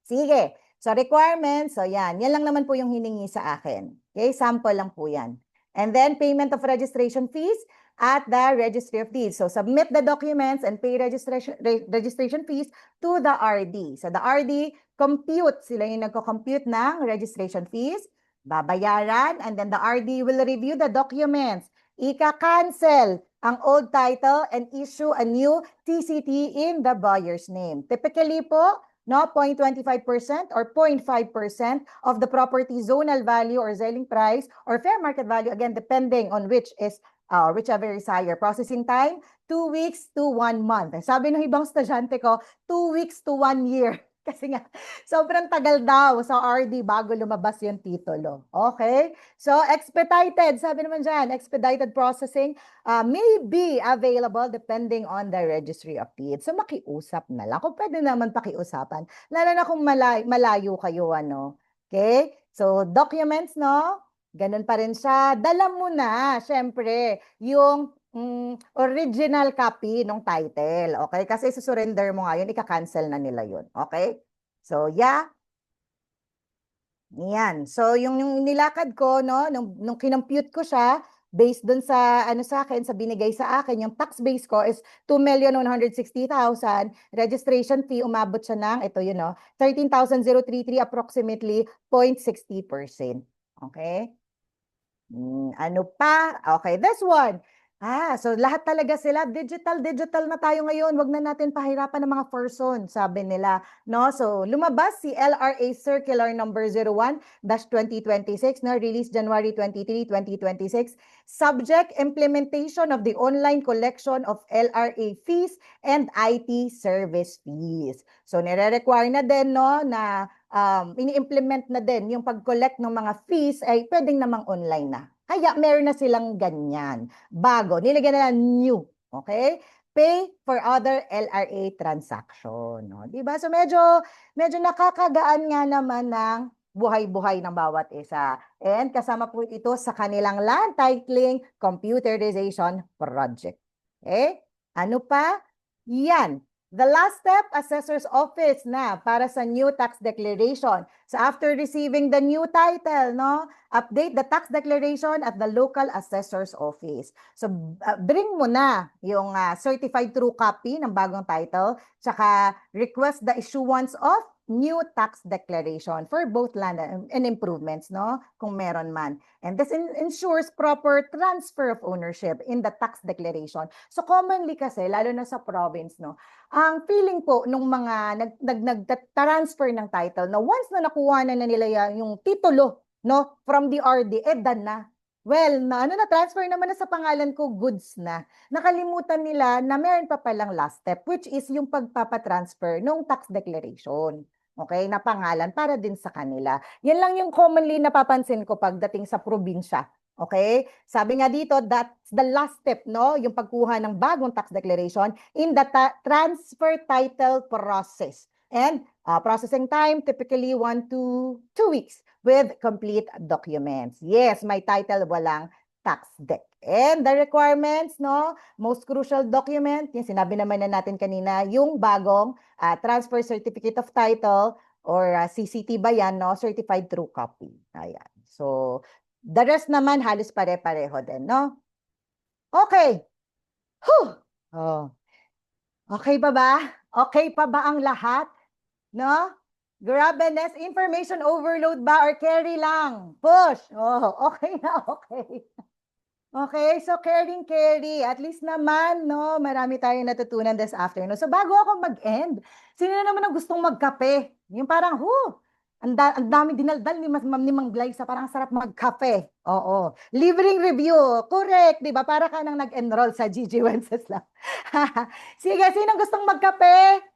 Sige. So requirements. So yan. Yan lang naman po yung hiningi sa akin. Okay? Sample lang po yan. And then payment of registration fees at the Registry of Deeds. So submit the documents and pay registration fees to the RD. So the RD compute, sila yung nagko-compute ng registration fees, babayaran, and then the RD will review the documents. Ika-cancel ang old title and issue a new TCT in the buyer's name. Typically po, no, 0.25% or 0.5% of the property zonal value or selling price or fair market value, again, depending on whichever is higher. Processing time, 2 weeks to 1 month. Sabi ng ibang estudyante ko, 2 weeks to 1 year. Kasi nga, sobrang tagal daw sa RD bago lumabas yung titulo. Okay? So, expedited. Sabi naman dyan, expedited processing may be available depending on the Registry of Deeds. So, makiusap na lang. Kung pwede naman pakiusapan. Lalo na kung malayo kayo, ano. Okay? So, documents, no? Ganun pa rin siya. Dala mo na, syempre, yung original copy ng title. Okay? Kasi susurrender mo nga yun, ika-cancel na nila yun. Okay? So, yeah. Yan. So, yung nilakad ko, no, nung kinompute ko siya, based dun sa, sa akin, sa binigay sa akin, yung tax base ko is 2,160,000. Registration fee, umabot siya ng, ito yun, no, 13,033, approximately 0.60%. Okay? Ano pa? Okay, this one. So lahat talaga sila, digital na tayo ngayon. Wag na natin pahirapan ng mga person, sabi nila. No? So lumabas si LRA Circular number 01-2026, na release January 23, 2026. Subject, implementation of the online collection of LRA fees and IT service fees. So nire-require na din, no, na ini-implement na din yung pag-collect ng mga fees ay pwedeng namang online na. Kaya meron na silang ganyan. Bago, nilagyan na lang new. Okay? Pay for other LRA transaction. No? Diba? So medyo nakakagaan nga naman ng buhay-buhay ng bawat isa. And kasama po ito sa kanilang land titling computerization project. Okay? Ano pa? Yan. The last step, assessor's office na para sa new tax declaration. So after receiving the new title, no, update the tax declaration at the local assessor's office. So bring mo na yung certified true copy ng bagong title, tsaka request the issuance of new tax declaration for both land and improvements, no, kung meron man. And this ensures proper transfer of ownership in the tax declaration. So commonly kasi, lalo na sa province, no, ang feeling po nung mga nag-transfer ng title na once na nakuha na nila yung titulo, no, from the RD, done na. Well, na-transfer naman na sa pangalan ko, goods na. Nakalimutan nila na meron pa palang last step, which is yung pagpapatransfer ng tax declaration. Okay, na pangalan para din sa kanila. Yan lang yung commonly napapansin ko pagdating sa probinsya. Okay? Sabi nga dito, that's the last step, no? Yung pagkuha ng bagong tax declaration in the transfer title process. And processing time, typically 1 to 2 weeks with complete documents. Yes, may title, walang tax deck. And the requirements, no? Most crucial document, yung sinabi naman na natin kanina, yung bagong transfer certificate of title or CCT ba yan, no? Certified true copy. Ayan. So, the rest naman halos pare-pareho din, no? Okay. Whew. Oh. Okay pa ba? Okay pa ba ang lahat? No? Grabe, Ness, information overload ba or carry lang? Push. Oh, okay na, okay. Okay, so carry. At least naman, no, marami tayong natutunan this afternoon. So bago ako mag-end, sino na naman ang gustong magkape? Yung parang, ang dami dinaldal ni Mang Glyza, parang sarap magkape. Oo. Libreng review. Correct, di ba? Para ka nang nag-enroll sa GG Wenceslas. Sige, sinong gustong magkape?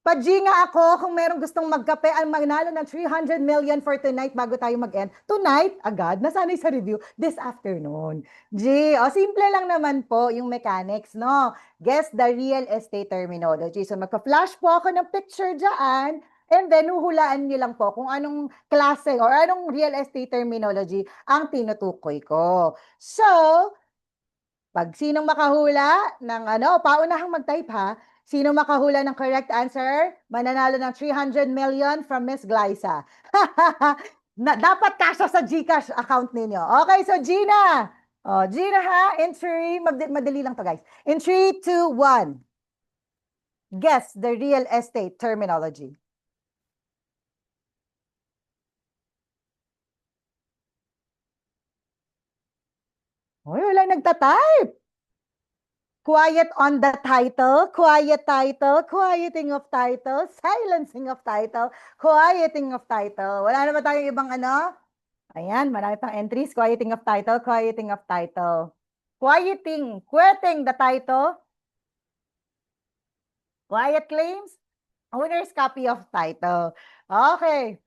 Pajinga ako kung merong gustong magkape ang magnalo ng 300 million for tonight bago tayo mag-end. Tonight, agad, nasanay sa review this afternoon. Simple lang naman po yung mechanics, no? Guess the real estate terminology. So magpa-flash po ako ng picture dyan and then huhulaan nyo lang po kung anong klase or anong real estate terminology ang tinutukoy ko. So, pag sinong makahula ng paunahang mag-type ha, sino makahula ng correct answer, mananalo ng 300 million from Miss Glyza. Dapat kasya sa GCash account ninyo. Okay, so Gina. Gina ha, in 3, madali lang to guys. In 3, 2, 1. Guess the real estate terminology. Uy, wala nagtatype. Quiet on the title, quiet title, quieting of title, silencing of title, quieting of title. Wala na ba tayong ibang Ayan, marami pang entries. Quieting of title, quieting of title. Quieting the title. Quiet claims, owner's copy of title. Okay.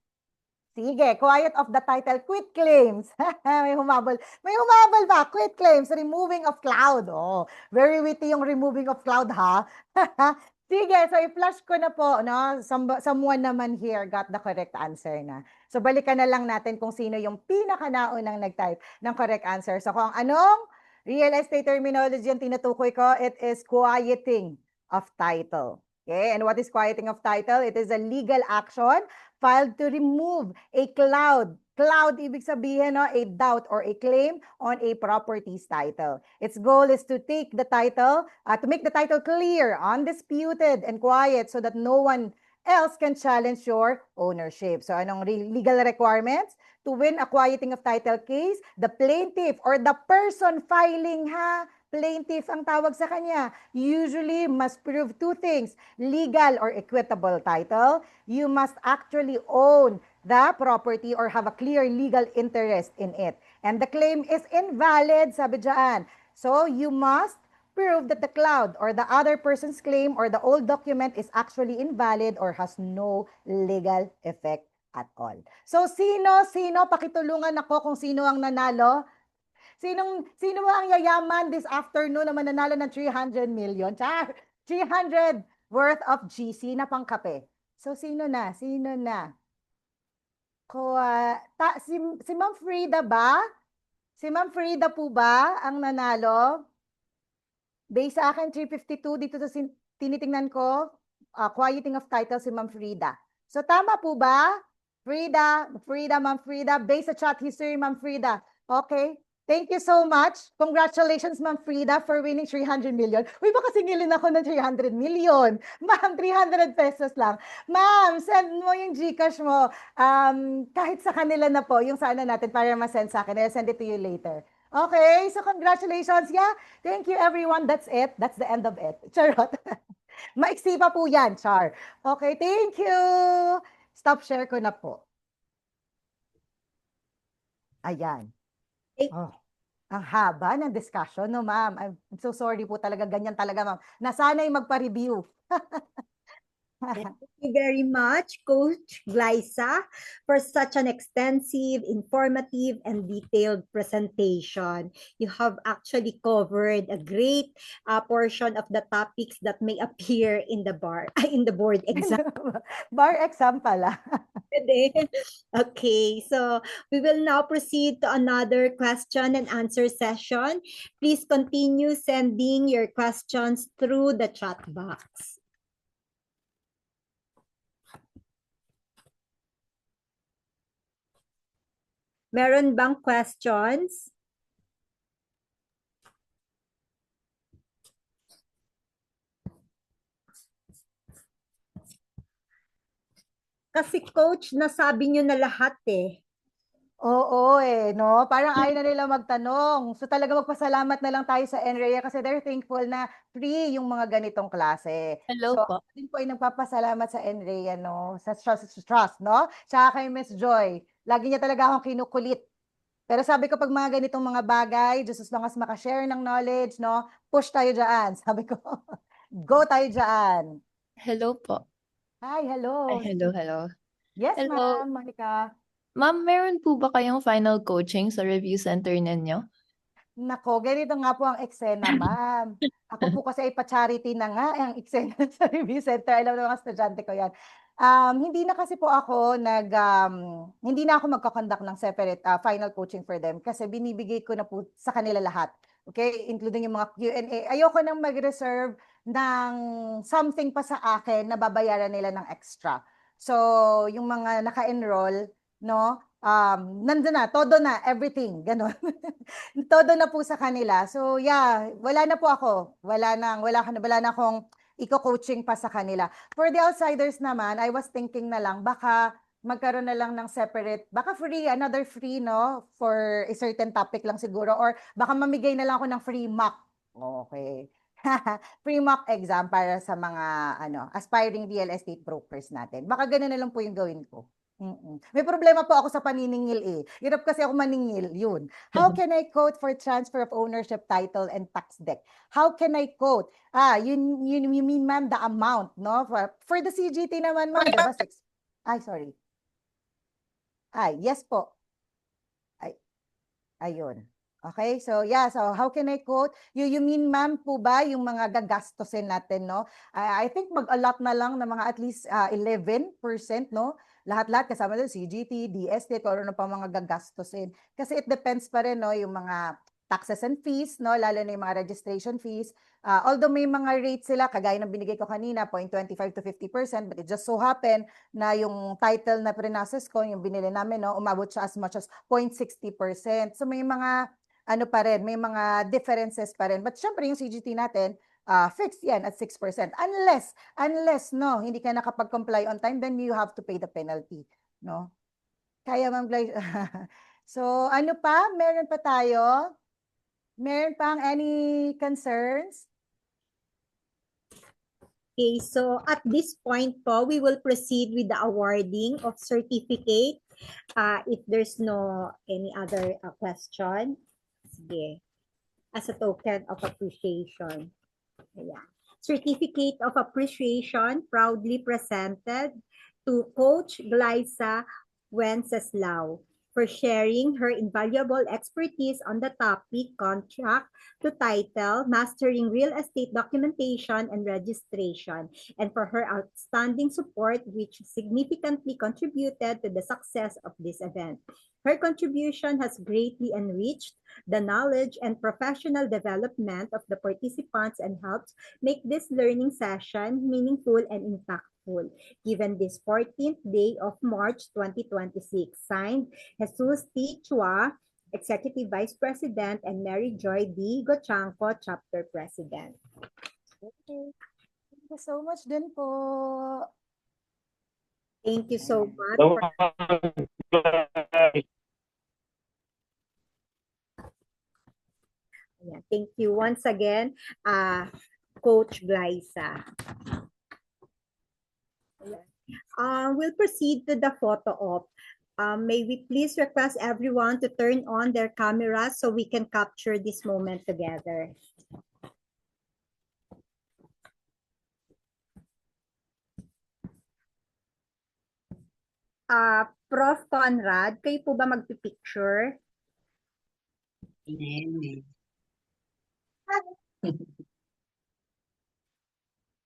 Sige, quiet of the title, quit claims. May humabol. May humabol ba? Quit claims, removing of cloud. Oh, very witty yung removing of cloud, ha? Sige, so i-flash ko na po, no? Someone naman here got the correct answer na. So balikan na lang natin kung sino yung pinakanaunang nag-type ng correct answer. So kung anong real estate terminology ang tinutukoy ko, it is quieting of title. Okay, and what is quieting of title? It is a legal action filed to remove a cloud. Cloud, ibig sabihin, no, a doubt or a claim on a property's title. Its goal is to take the title, to make the title clear, undisputed, and quiet so that no one else can challenge your ownership. So anong legal requirements? To win a quieting of title case, the plaintiff or the person filing, plaintiff ang tawag sa kanya, usually must prove two things: legal or equitable title. You must actually own the property or have a clear legal interest in it. And the claim is invalid, sabi dyan. So you must prove that the cloud or the other person's claim or the old document is actually invalid or has no legal effect at all. So sino, pakitulungan ako kung sino ang nanalo? Sino ba ang yayaman this afternoon na mananalo ng 300 million? 300 worth of GC na pangkape. So sino na? Si Ma'am Frida ba? Si Ma'am Frida po ba ang nanalo? Base sa akin, 352 dito sa tinitingnan ko. Quieting of title si Ma'am Frida. So tama po ba? Ma'am Frida. Base sa chat history, Ma'am Frida. Okay. Thank you so much. Congratulations, Ma'am Frida, for winning 300 million. Uy, baka singilin ako ng 300 million. Ma'am, 300 pesos lang. Ma'am, send mo yung GCash mo. Kahit sa kanila na po, yung sana natin para ma-send sa akin. I'll send it to you later. Okay, so congratulations. Yeah, thank you everyone. That's it. That's the end of it. Charot. Maiksi pa po yan, Char. Okay, thank you. Stop share ko na po. Ayan. Ang haba ng discussion, no, ma'am? I'm so sorry po talaga. Ganyan talaga, ma'am. Nasanay magpa-review. Thank you very much, Coach Glyza, for such an extensive, informative, and detailed presentation. You have actually covered a great portion of the topics that may appear in the board exam. Bar exam pala. Okay, so we will now proceed to another question and answer session. Please continue sending your questions through the chat box. Meron bang questions? Kasi coach, nasabi nyo na lahat eh. Oo no? Parang ayaw na nila magtanong. So talaga magpasalamat na lang tayo sa NREA kasi they're thankful na free yung mga ganitong klase. Hello So po. ako din po ay nagpapasalamat sa NREA, no? Sa Trust, no? Tsaka kay Miss Joy. Lagi niya talaga akong kinukulit. Pero sabi ko pag mga ganitong mga bagay, just as long as makashare ng knowledge, no? Push tayo dyan. Sabi ko, go tayo dyan. Hello po. Hi, Ay, hello. hello. Yes, Hello. ma'am, Monica. Ma'am, meron po ba kayong final coaching sa review center ninyo? Nako, ganito nga po ang eksena, ma'am. Ako po kasi ay pa-charity na nga ang eksena sa review center. Alam ng mga estudyante ko yan. Hindi na kasi po ako hindi na ako magkakonduct ng separate final coaching for them kasi binibigay ko na po sa kanila lahat. Okay? Including yung mga Q&A. Ayoko nang mag-reserve ng something pa sa akin na babayaran nila ng extra. So, yung mga naka-enroll, no? Nandun na, todo na, everything, ganun. Todo na po sa kanila. So yeah, wala na po ako. Wala na akong iko-coaching pa sa kanila. For the outsiders naman, I was thinking na lang, baka magkaroon na lang ng separate, baka another free, no? For a certain topic lang siguro. Or baka mamigay na lang ako ng free mock. Okay. Free mock exam para sa mga aspiring real estate brokers natin. Baka ganun na lang po yung gawin ko. May problema po ako sa paniningil eh. Hirap kasi ako maningil, yun. How can I quote for transfer of ownership title and tax deck? How can I quote? You mean ma'am the amount, no? For the CGT naman ma'am, diba? Ay, sorry. Ay, yes po. Ay, ayun. Okay, so yeah, so how can I quote? You mean ma'am po ba yung mga gagastusin natin, no? I think mag-allot na lang ng mga at least 11%, no? Lahat-lahat kasama doon, CGT, DST, kung ano pa mga gagastusin. Kasi it depends pa rin, no, yung mga taxes and fees, no, lalo na yung mga registration fees. Although may mga rates sila, kagaya ng binigay ko kanina, 0.25 to 50%, but it just so happen na yung title na pre-process ko, yung binili namin, no, umabot siya as much as 0.60%. So may mga pa rin, may mga differences pa rin. But syempre yung CGT natin, fixed yan at 6%. Unless, no, hindi ka nakapag-comply on time, then you have to pay the penalty, no? Kaya, Ma'am Glay. So, ano pa? Meron pa tayo? Meron pang any concerns? Okay, so at this point po, we will proceed with the awarding of certificate. If there's no any other question, sige, as a token of appreciation. Ayan. Certificate of appreciation proudly presented to Coach Glyza Wenceslao for sharing her invaluable expertise on the topic contract to title, mastering real estate documentation and registration, and for her outstanding support which significantly contributed to the success of this event. Her contribution has greatly enriched the knowledge and professional development of the participants and helped make this learning session meaningful and impactful. Given this 14th day of March 2026, signed Jesus T. Chua, Executive Vice President, and Mary Joy D. Gochanco, Chapter President. Okay. Thank you so much din po. Thank you so much. Thank you once again, Coach Glyza. We'll proceed to the photo op. May we please request everyone to turn on their cameras so we can capture this moment together. Prof. Conrad, kayo po ba magpipicture?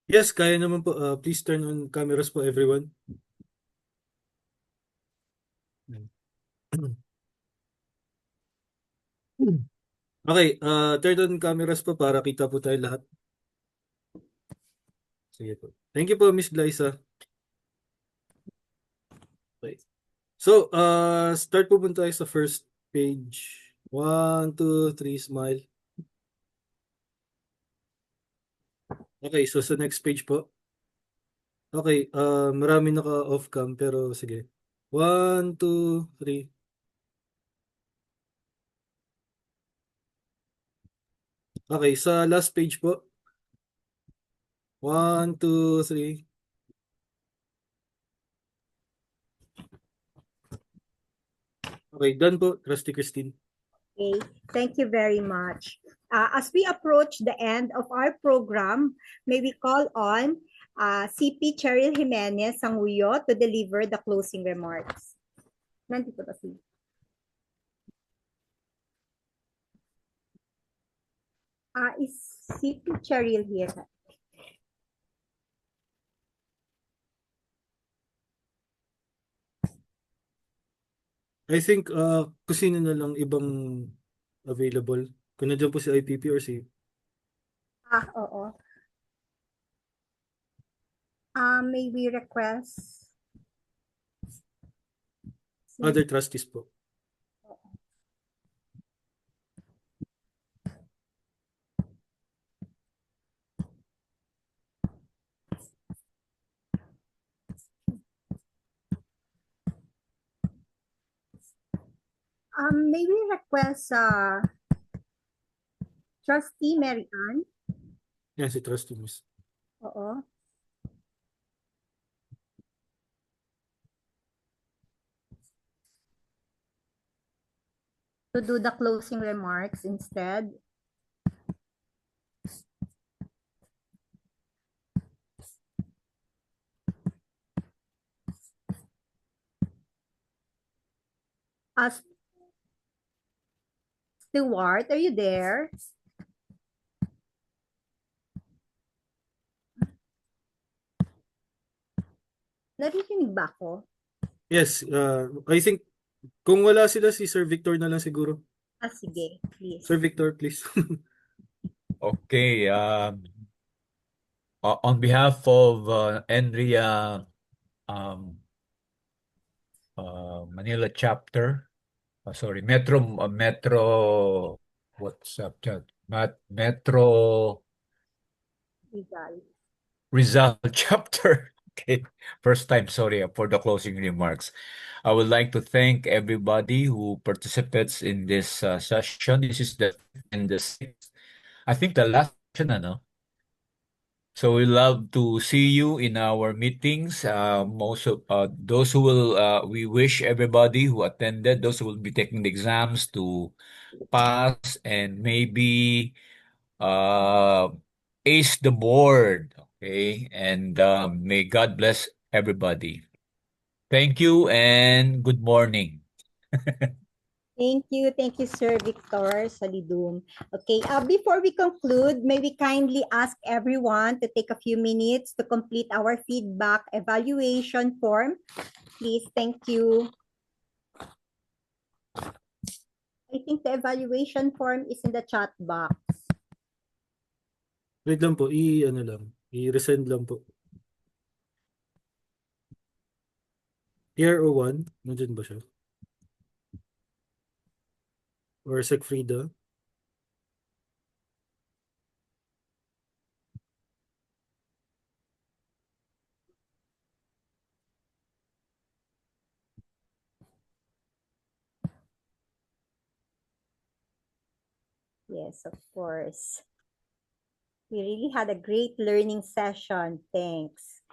Yes, kaya naman po. Please turn on cameras po, everyone. Okay, turn on cameras po para kita po tayo lahat. Sige po. Thank you po, Miss Glyza. Okay. So, start po muna tayo sa first page. 1, 2, 3, smile. Okay, so sa next page po. Okay, marami naka-off cam pero sige. 1, 2, 3. Okay, sa last page po. 1, 2, 3. Okay, done po, Trustee Christine. Okay, thank you very much. As we approach the end of our program, may we call on CP Cheryl Jimenez Sanguyo to deliver the closing remarks. Nandito ba si? Is CP Cheryl here? I think kung sino na lang ibang available. Kung nandiyan po si IPP or si... Oo. May we request Other trustees po. may we request Trustee Mary Ann? Yan, si Trustee Miss. Oo. To do the closing remarks instead. Stewart, are you there? Narinig ba ako? Yes, I think kung wala sila, si Sir Victor na lang siguro. Sige, please. Sir Victor, please. Okay. On behalf of NRIA Manila chapter, Metro, what's up, chat? Metro Rizal chapter. Okay, first time, sorry for the closing remarks. I would like to thank everybody who participates in this session. This is the sixth, I think the last session, ano? So we love to see you in our meetings. Most of those who will, we wish everybody who attended, those who will be taking the exams to pass and maybe ace the board. Okay, and may God bless everybody. Thank you and good morning. Thank you, Sir Victor Salidum. Okay, before we conclude, may we kindly ask everyone to take a few minutes to complete our feedback evaluation form. Please, thank you. I think the evaluation form is in the chat box. Wait lang po, i-resend lang po. PRO1, nandiyan ba siya? Or Sec Frida? Yes, of course. We really had a great learning session. Thanks.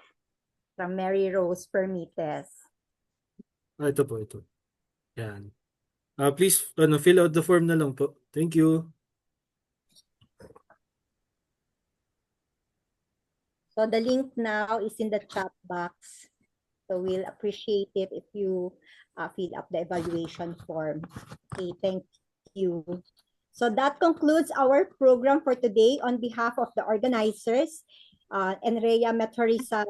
From Mary Rose Permites. Ito po, ito. Yan. Please, fill out the form na lang po. Thank you. So the link now is in the chat box. So we'll appreciate it if you fill up the evaluation form. Okay, thank you. So that concludes our program for today on behalf of the organizers, NREA Metro Rizal